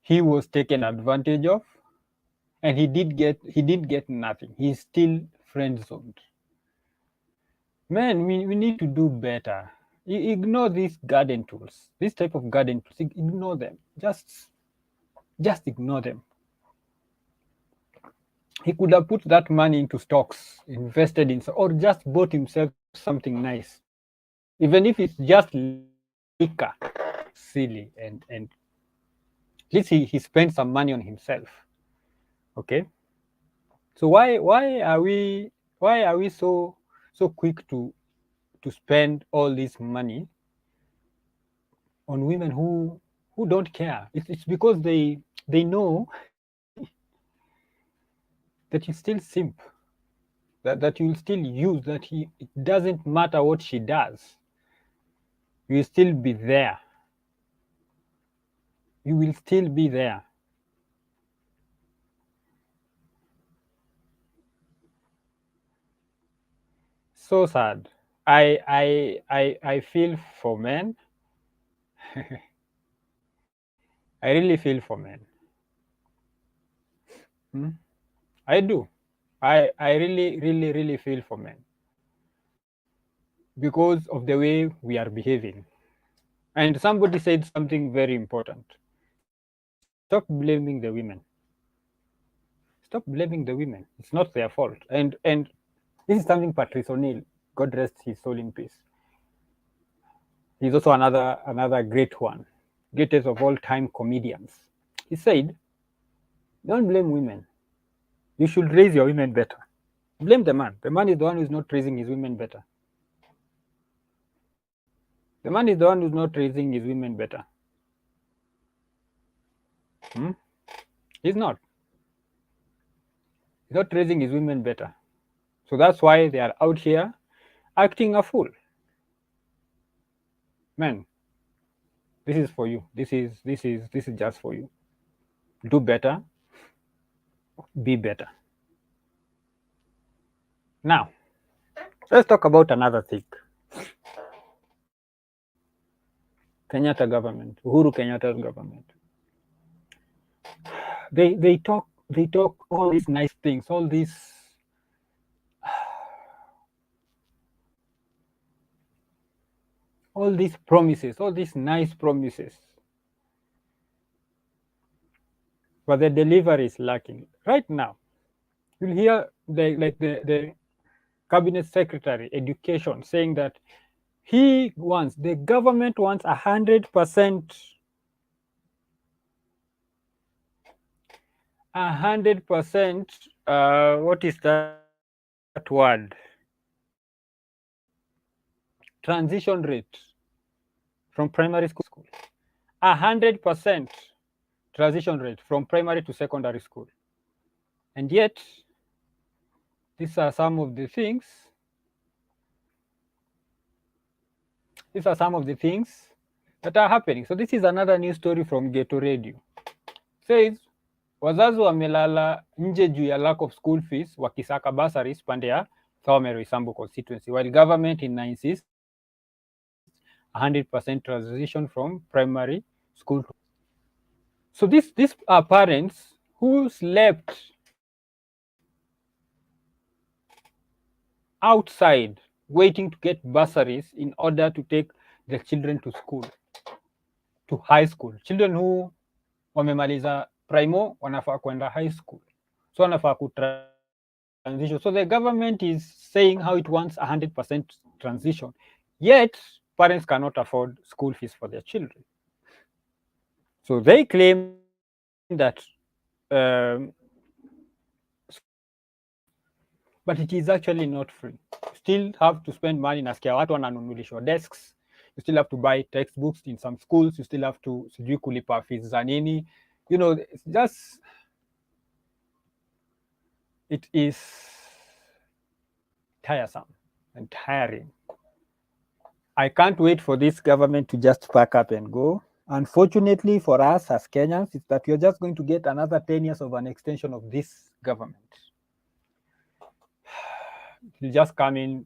he was taken advantage of, and he did get nothing. He's still friend zoned. Man, we need to do better. Ignore these garden tools. This type of garden tools. Ignore them. Just ignore them. He could have put that money into stocks, invested in, or just bought himself something nice. Even if it's just liquor, silly, and at least he spent some money on himself. Okay. So why are we so quick to spend all this money on women who don't care? It's because they know that you still simp, that you'll still use, that it doesn't matter what she does, you'll still be there. You will still be there. So sad. I feel for men. I really feel for men. I do. I really feel for men because of the way we are behaving. And somebody said something very important. Stop blaming the women. Stop blaming the women. It's not their fault. And this is something Patrice O'Neill, God rest his soul in peace. He's also another great one, greatest of all time comedians. He said, "Don't blame women. You should raise your women better. Blame the man. The man is the one who's not raising his women better. The man is the one who's not raising his women better. He's not. He's not raising his women better. So that's why they are out here acting a fool. Man, this is for you. This is just for you. Do better. Be better. Now, let's talk about another thing. Kenyatta government, Uhuru Kenyatta's government. They talk all these nice things, all these promises, all these nice promises, but the delivery is lacking. Right now, you'll hear the cabinet secretary education saying that the government wants 100%, 100%. What is that word? Transition rate from primary school. 100% transition rate from primary to secondary school. And yet, these are some of the things. These are some of the things that are happening. So this is another news story from Ghetto Radio. Says wazazi wamelala nje juu ya lack of school fees wakisaka bursaries pande ya Thormeru Isambu constituency, while government insists 100% transition from primary school to. So these are parents who slept outside waiting to get bursaries in order to take the children to school, to high school. Children who wamemaliza primo wanafaa kwenda high school, so wanafaa transition. So the government is saying how it wants 100% transition, yet parents cannot afford school fees for their children. So they claim that but it is actually not free. You still have to spend money. Nasikia watu wananunulishwa desks, you still have to buy textbooks in some schools, you still have to sijui kulipa fees za nini. It's just, it is tiresome and tiring. I can't wait for this government to just pack up and go. Unfortunately for us as Kenyans, it's that we're just going to get another 10 years of an extension of this government. It will just come in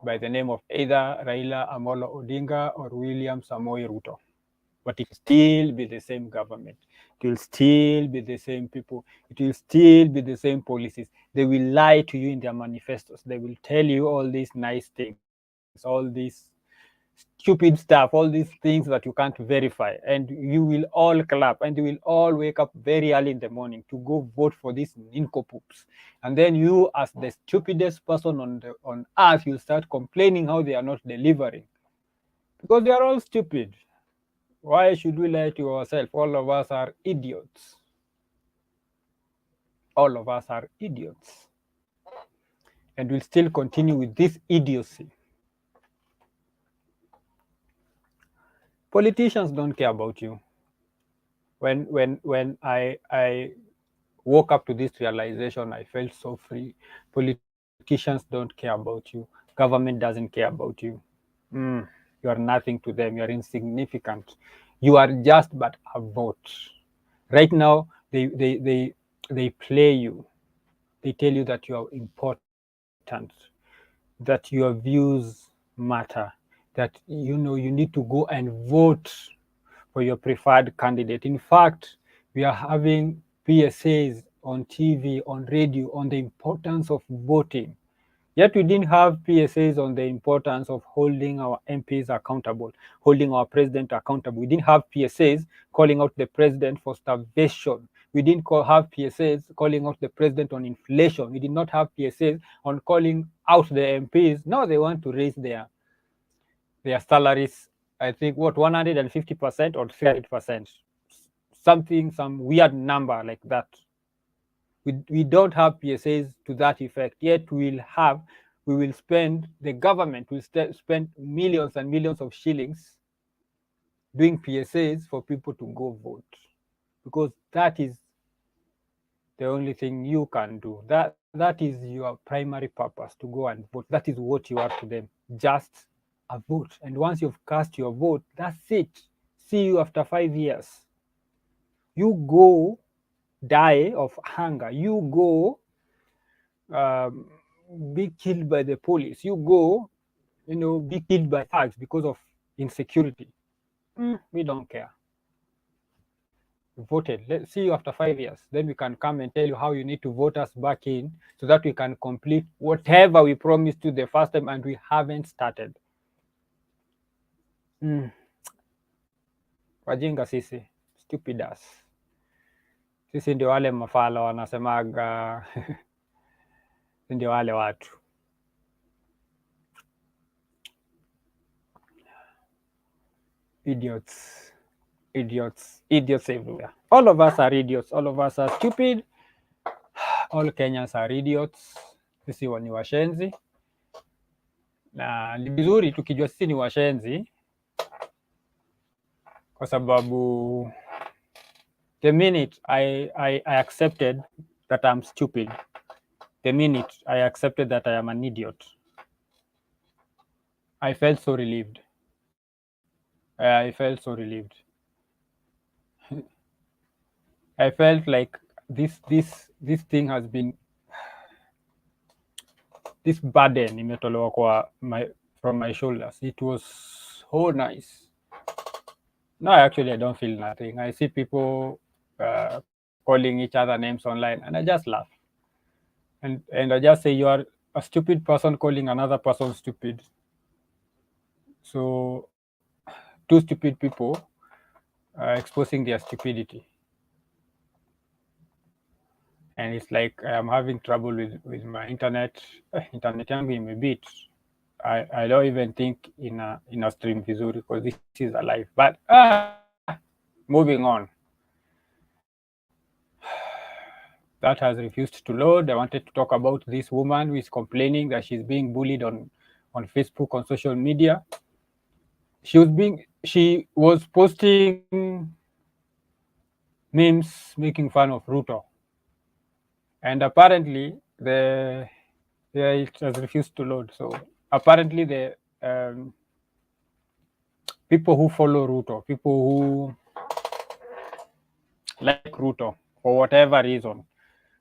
by the name of either Raila Amolo Odinga or William Samoei Ruto. But it will still be the same government. It will still be the same people. It will still be the same policies. They will lie to you in their manifestos. They will tell you all these nice things, all these stupid stuff, all these things that you can't verify. And you will all clap and you will all wake up very early in the morning to go vote for these nincompoops. And then you, as the stupidest person on earth, you'll start complaining how they are not delivering. Because they are all stupid. Why should we lie to ourselves? All of us are idiots. All of us are idiots. And we'll still continue with this idiocy. Politicians don't care about you. When I woke up to this realization, I felt so free. Politicians don't care about you. Government doesn't care about you. You are nothing to them. You are insignificant. You are just but a vote. Right now, they play you. They tell you that you are important, that your views matter, that you need to go and vote for your preferred candidate. In fact, we are having PSAs on TV, on radio, on the importance of voting. Yet we didn't have PSAs on the importance of holding our MPs accountable, holding our president accountable. We didn't have PSAs calling out the president for starvation. We didn't have PSAs calling out the president on inflation. We did not have PSAs on calling out the MPs. Now they want to raise their salaries, I think, 150% or 300%, some weird number like that. We don't have PSAs to that effect, yet the government will spend millions and millions of shillings doing PSAs for people to go vote, because that is the only thing you can do. That is your primary purpose, to go and vote. That is what you are to them, just a vote. And once you've cast your vote, that's it. See you after 5 years. You go die of hunger. You go be killed by the police. You go, be killed by thugs because of insecurity. We don't care. You voted. Let's see you after 5 years. Then we can come and tell you how you need to vote us back in so that we can complete whatever we promised to the first time and we haven't started. Wajinga sisi, stupid us. Sisi ndio wale mafala wanasemaga ndio wale watu. Idiots everywhere. All of us are idiots. All of us are stupid. All Kenyans are idiots. Sisi ni washenzi, na ni vizuri tukijua sisi ni washenzi, kwa sababu the minute I accepted that I'm stupid, the minute I accepted that I am an idiot, I felt so relieved. I felt so relieved. I felt like this thing has been, this burden imetolewa from my shoulders. It was so nice. No, actually, I don't feel nothing. I see people calling each other names online, and I just laugh. And I just say, you are a stupid person calling another person stupid. So, two stupid people exposing their stupidity. And it's like I'm having trouble with my internet. Internet yangu imebit. I don't even think in a stream vizuri because this is a live. But moving on. That has refused to load. I wanted to talk about this woman who is complaining that she's being bullied on Facebook, on social media. She was posting memes making fun of Ruto. And apparently it has refused to load. So apparently the people who follow Ruto, people who like Ruto for whatever reason,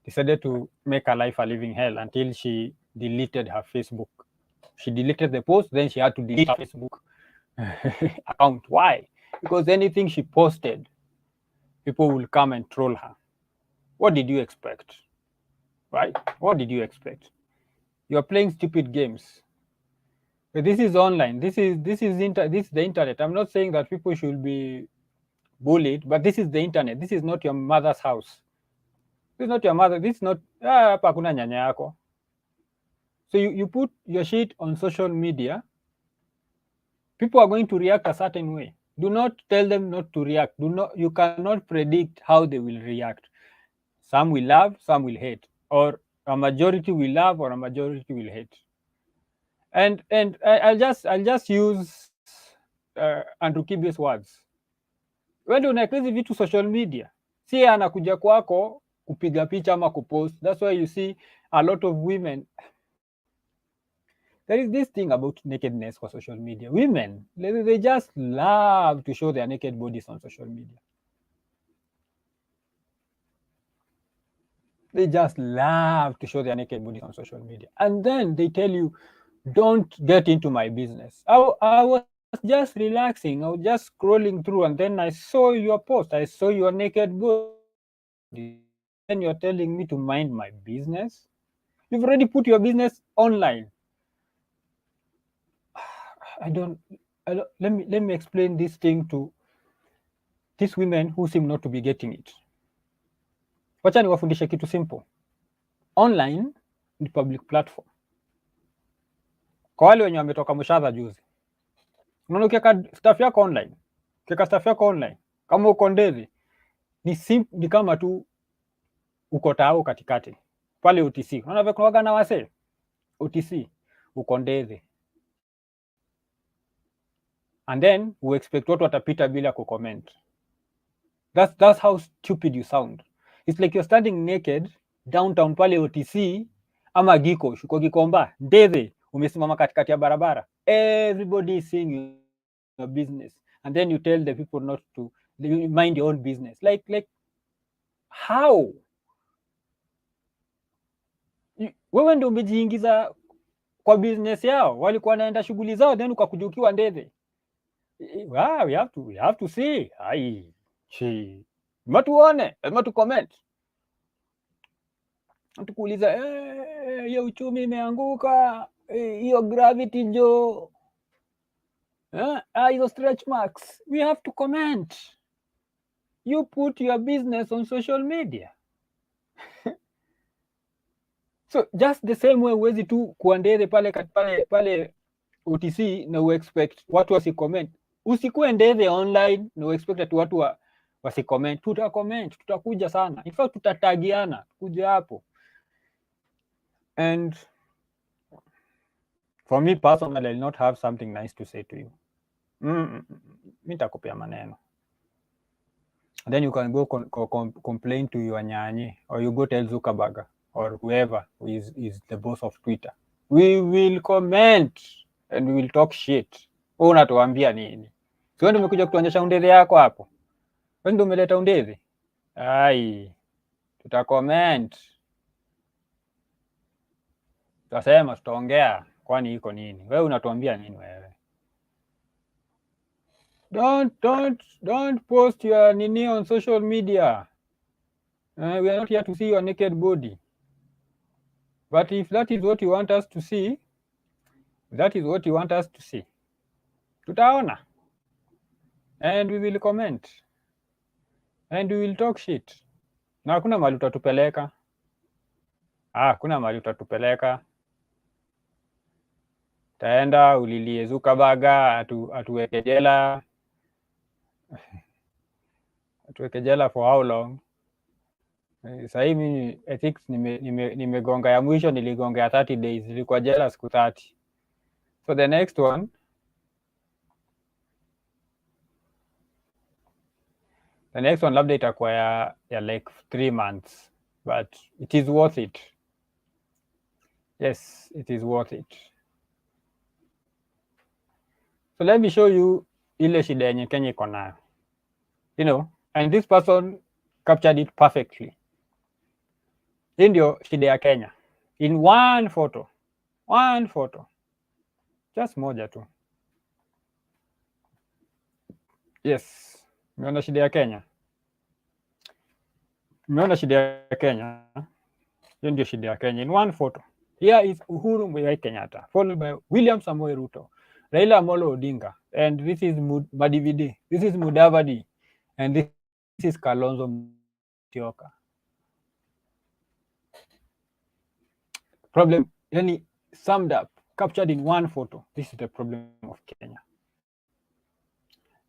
decided to make her life a living hell until she deleted her Facebook. She deleted the post, then she had to delete her Facebook account. Why? Because anything she posted, people will come and troll her. What did you expect? Right? What did you expect? You are playing stupid games. But this is online. This is the internet. I'm not saying that people should be bullied, but this is the internet. This is not your mother's house. This is not your mother. This is not hapa hakuna nyanya yako. So you put your shit on social media, people are going to react a certain way. Do not tell them not to react. You cannot predict how they will react. Some will love, some will hate, or a majority will love or a majority will hate. And I'll just use Andrew Kibi's words. Wewe unaeka hizi vitu social media, si anakuja kwako kupiga picha ama kupost. That's why you see a lot of women. There is this thing about nakedness for social media. Women, they just love to show their naked bodies on social media. They just love to show their naked bodies on social media. And then they tell you, don't get into my business. I was just relaxing. I was just scrolling through, and then I saw your post. I saw your naked body. Then you're telling me to mind my business? You've already put your business online. Let me explain this thing to these women who seem not to be getting it. Wacha niwafundishe kitu simple. Online ni public platform. Kwa wale wenye wametoka mshahara juzi, unaona ukiweka staff yako online, kama uko Ndezi, ni kama tu uko Tao katikati pale OTC. Unaona vile kunaga na wase OTC, uko Ndezi, and then we expect watu watapita bila kucomment. That's how stupid you sound. It's like you're standing naked downtown pale OTC ama Giko, shuko Gikomba, Ndezi, umesimama katikati ya barabara. Everybody is seeing your business, and then you tell the people not to mind your own business. Like how? Wewe ndio umejiingiza kwa business yao, walikuwa wanaenda shughuli zao, then ukakuja ukiwa ndethe. Wow, we have to see. Ai, lazima tuone, lazima tu comment, tukuuliza hiyo uchumi imeanguka, hiyo gravity jo, hizo stretch marks. We have to comment. You put your business on social media. So just the same way uwezi tu kuandele pale OTC na uexpect watu wasicomment. Usikuwe ndethe online na uexpect ati watu wasicomment. Tutacomment, tutakuja sana. In fact tutatagiana kuja hapo. And for me personally, I'll not have something nice to say to you. Mimi nitakupea maneno. And then you can go complain to your nyanyi, or you go tell Zuckerberg or whoever is the boss of Twitter. We will comment and we will talk shit. Wewe unatuambia nini? Sio ndio umekuja kutuonyesha undethe yako hapo? Wewe ndio umeleta undethe? Ai, tutacomment. Tutasema, tutaongea, kwani iko nini? Wewe unatuambia nini wewe? Don't post your nini on social media. We are not here to see your naked body. But if that is what you want us to see, tutaona. And we will comment. And we will talk shit. Na hakuna mahali utatupeleka. Hakuna mahali utatupeleka. Taenda ulilie Zuckerberg atuweke jela. Atuweke jela for how long? Sasa hivi I think nimegonga ya mwisho, niligonga ya 30 days, nilikuwa jela siku 30. So the next one, labda itakuwa ya like 3 months, but it is worth it. Yes, it is worth it. So let me show you ile shida yenye Kenya iko nayo. You know, and this person captured it perfectly. Hii ndio shida ya Kenya. In one photo. Just moja tu. Yes. Umeona shida ya Kenya? Hiyo ndio shida ya Kenya. In one photo. Here is Uhuru Muigai Kenyatta, followed by William Samoei Ruto, Raila Amolo Odinga, and this is Madividi, this is Mudavadi, and this is Kalonzo Musyoka. Problem, yani summed up, captured in one photo. This is the problem of Kenya.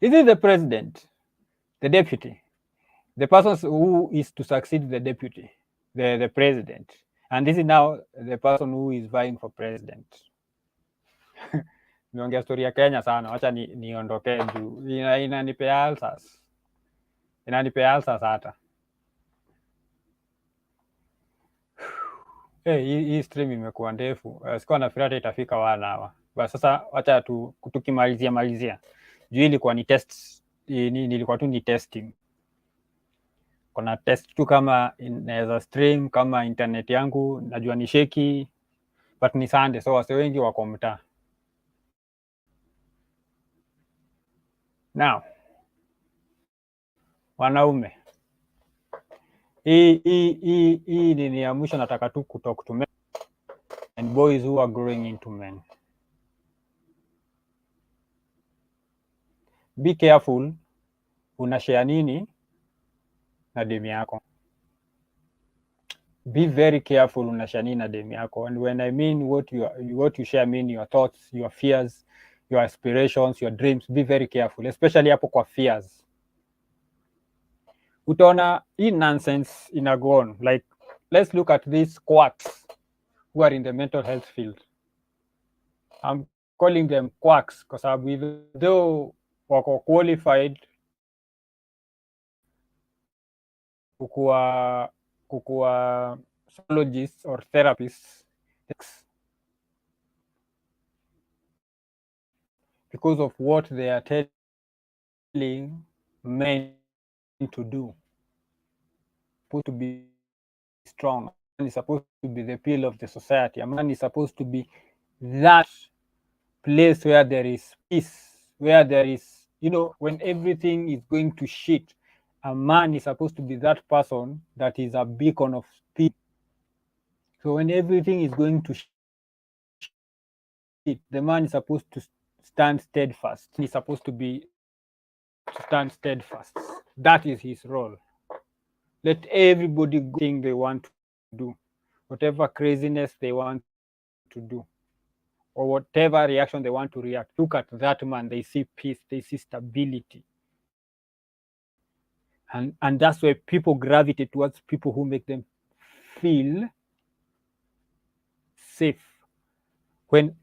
This is the president, the deputy, the person who is to succeed the deputy, the president. And this is now the person who is vying for president. Niongea story ya Kenya sana, wacha niondoke juu inanipea alsas. Hata. Hii stream imekuwa ndefu. Sikuwa nafikiri hata itafika 1 hour. Basi sasa wacha tukimalizia. Juu ilikuwa ni test, nilikuwa tu ni testing. Kuna test tu kama inaweza stream, kama internet yangu najua ni shaky, but ni Sunday, so wase wengi wako mtaa. Now, wanaume, hii ni ya mwisho nataka tu kutalk to men and boys who are growing into men. Be careful unashare nini na demi yako. Be very careful unashare nini na demi yako. And when I mean what you share, mean your thoughts, your fears, your aspirations, your dreams. Be very careful, especially hapo kwa fears. Utaona hii nonsense ina go on. Like, let's look at these quacks who are in the mental health field. I'm calling them quacks because even though wako qualified kukua psychologists or therapists, because of what they are telling men to do, supposed to be strong is supposed to be the pillar of the society. A man is supposed to be that place where there is peace, where there is, when everything is going to shit, a man is supposed to be that person that is a beacon of peace. So when everything is going to shit, the man is supposed to stand steadfast. Man is supposed to stand steadfast. That is his role. Let everybody go thing they want to do, whatever craziness they want to do, or whatever reaction they want to react. Look at that man, they see peace, they see stability. And that's why people gravitate towards people who make them feel safe. When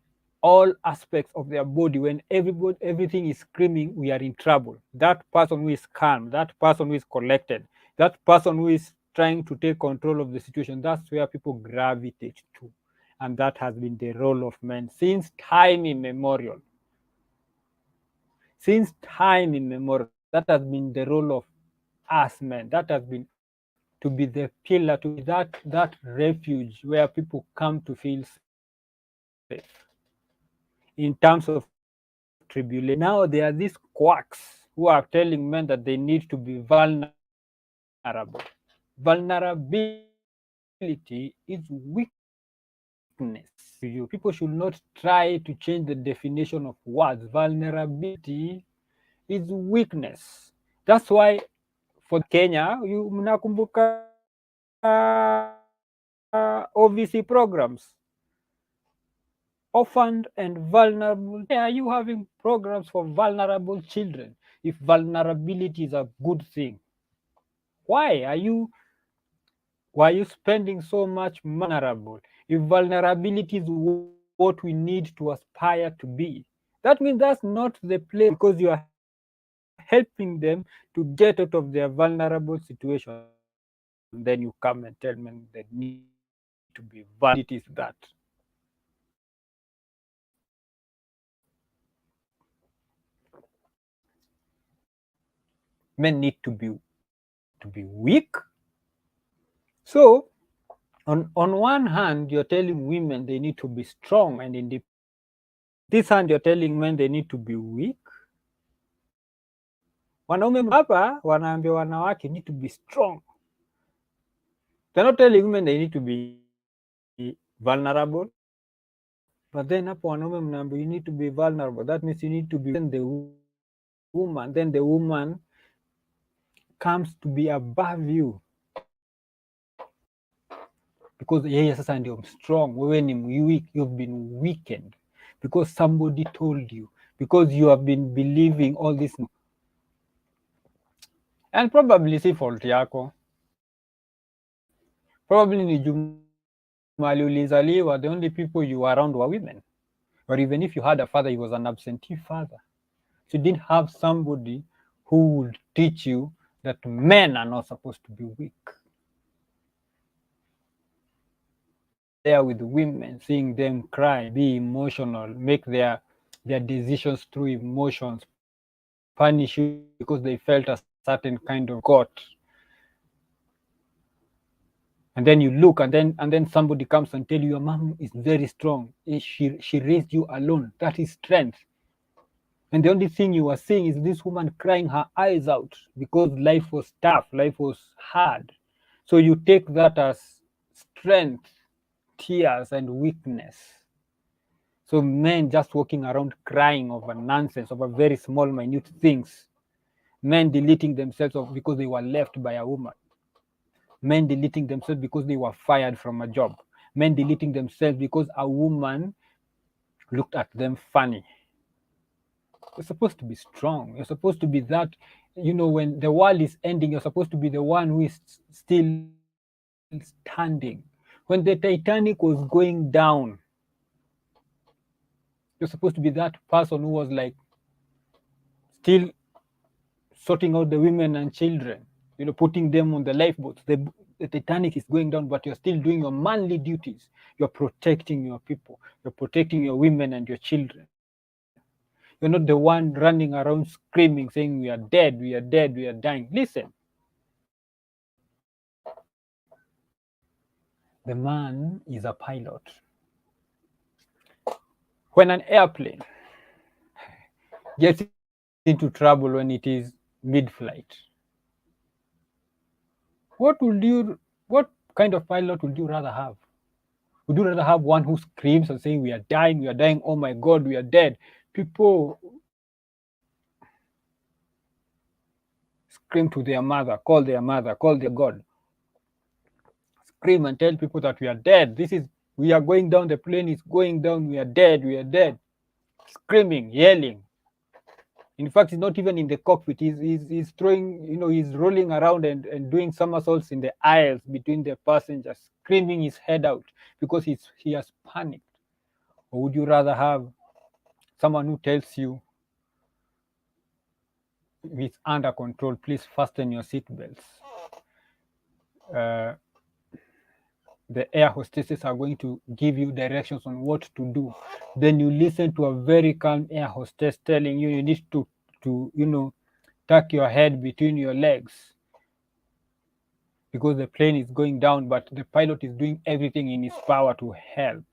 all aspects of their body, when everything is screaming, we are in trouble. That person who is calm, that person who is collected, that person who is trying to take control of the situation, that's where people gravitate to. And that has been the role of men since time immemorial. Since time immemorial, that has been the role of us men. That has been to be the pillar, to be that refuge where people come to feel safe in terms of tribulation. Now there are these quacks who are telling men that they need to be vulnerable. Vulnerability is weakness. You. People should not try to change the definition of words. Vulnerability is weakness. That's why for Kenya, you mnakumbuka OVC programs, orphaned and vulnerable. Why are you having programs for vulnerable children if vulnerability is a good thing? Why are you spending so much vulnerable if vulnerability is what we need to aspire to be? That means that's not the place, because you are helping them to get out of their vulnerable situation. Then you come and tell men they need to be vulnerable. Vulnerability is that. Men need to be weak. So on one hand, you're telling women they need to be strong and independent. This hand, you're telling men they need to be weak. Wanaume hapa wanaambia wanawake need to be strong. They're not telling women they need to be vulnerable. But then hapo wanaume mnaambia you need to be vulnerable. That means you need to be the woman. Then the woman comes to be above you. Because yeye sasa ndio strong, wewe ni weak, you've been weakened because somebody told you, because you have been believing all this, and probably si fault yako, probably ni jumali ulizaliwa, the only people you were around were women, or even if you had a father, he was an absentee father, so you didn't have somebody who would teach you that men are not supposed to be weak. There with women, seeing them cry, be emotional, make their decisions through emotions, punish you because they felt a certain kind of got. And then you look, and then somebody comes and tell you your mom is very strong. She raised you alone. That is strength. And the only thing you are seeing is this woman crying her eyes out because life was tough, life was hard. So you take that as strength, tears, and weakness. So men just walking around crying over nonsense, over very small, minute things. Men deleting themselves off because they were left by a woman. Men deleting themselves because they were fired from a job. Men deleting themselves because a woman looked at them funny. You're supposed to be strong. You're supposed to be that, when the world is ending, you're supposed to be the one who is still standing. When the Titanic was going down, you're supposed to be that person who was like still sorting out the women and children, putting them on the lifeboats. The Titanic is going down, but you're still doing your manly duties. You're protecting your people. You're protecting your women and your children. You're not the one running around screaming, saying, we are dead, we are dead, we are dying. Listen, The man is a pilot. When an airplane gets into trouble when it is mid-flight, what kind of pilot would you rather have? Would you rather have one who screams and saying, we are dying, oh my God, we are dead? People scream to their mother, call their God, scream and tell people that we are dead. We are going down, the plane is going down, we are dead. Screaming, yelling. In fact, he's not even in the cockpit. He's throwing, he's rolling around and doing somersaults in the aisles between the passengers, screaming his head out because he has panicked. Or would you rather have someone who tells you it's under control, please fasten your seatbelts? The air hostesses are going to give you directions on what to do. Then you listen to a very calm air hostess telling you need to tuck your head between your legs because the plane is going down, but the pilot is doing everything in his power to help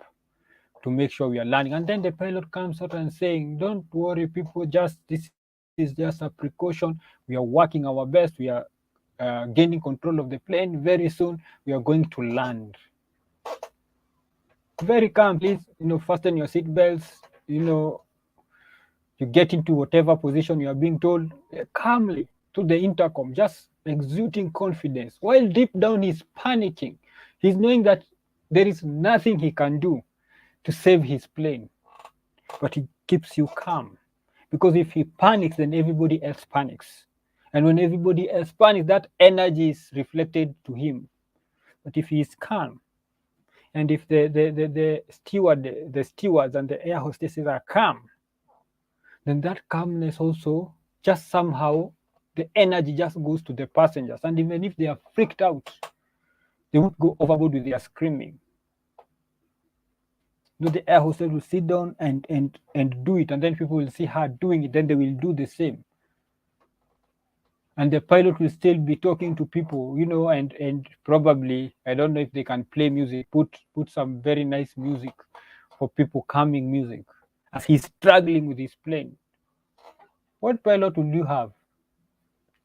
to make sure we are landing. And then the pilot comes out and saying, don't worry, people, this is just a precaution. We are working our best. We are gaining control of the plane. Very soon, we are going to land. Very calm, please, fasten your seatbelts, you get into whatever position you are being told, calmly to the intercom, just exuding confidence, while deep down he's panicking. He's knowing that there is nothing he can do to save his plane, but he keeps you calm, because if he panics, then everybody else panics, and when everybody else panics, that energy is reflected to him. But if he is calm, and if the stewards and the air hostesses are calm, then that calmness also just somehow the energy just goes to the passengers, and even if they are freaked out, they won't go overboard with their screaming. The air hostess will sit down and do it, and then people will see her doing it, then they will do the same. And the pilot will still be talking to people, and probably, I don't know if they can play music, put some very nice music for people, calming music, as he's struggling with his plane. What pilot will you have?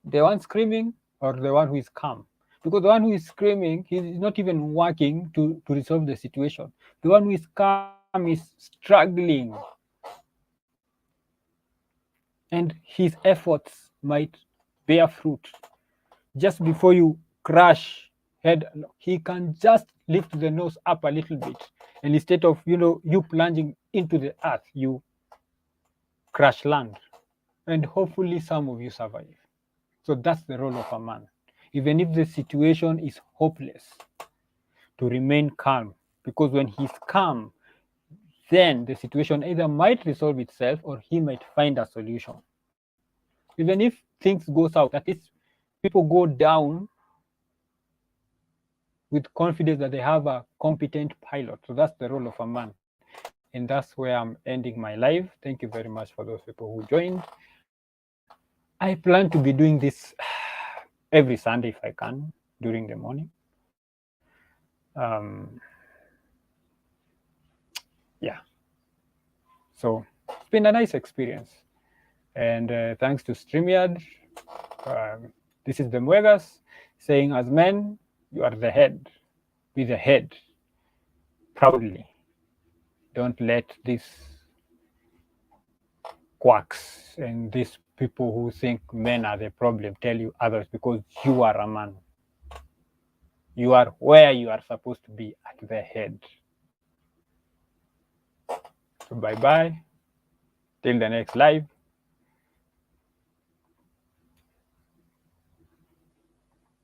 The one screaming or the one who is calm? Because the one who is screaming, he's not even working to resolve the situation. The one who is calm is struggling, and his efforts might bear fruit. Just before you crash head, he can just lift the nose up a little bit, and instead of you plunging into the earth, you crash land, and hopefully some of you survive. So that's the role of a man. Even if the situation is hopeless, to remain calm, because when he's calm, then the situation either might resolve itself or he might find a solution. Even if things go south, at least people go down with confidence that they have a competent pilot. So that's the role of a man. And that's where I'm ending my live. Thank you very much for those people who joined. I plan to be doing this every Sunday if I can, during the morning. Yeah. So it's been a nice experience. And thanks to StreamYard. This is the Muegas saying, as men, you are the head. Be the head proudly. Don't let these quacks and these people who think men are the problem tell you others, because you are a man. You are where you are supposed to be, at the head. So bye-bye. Till the next live.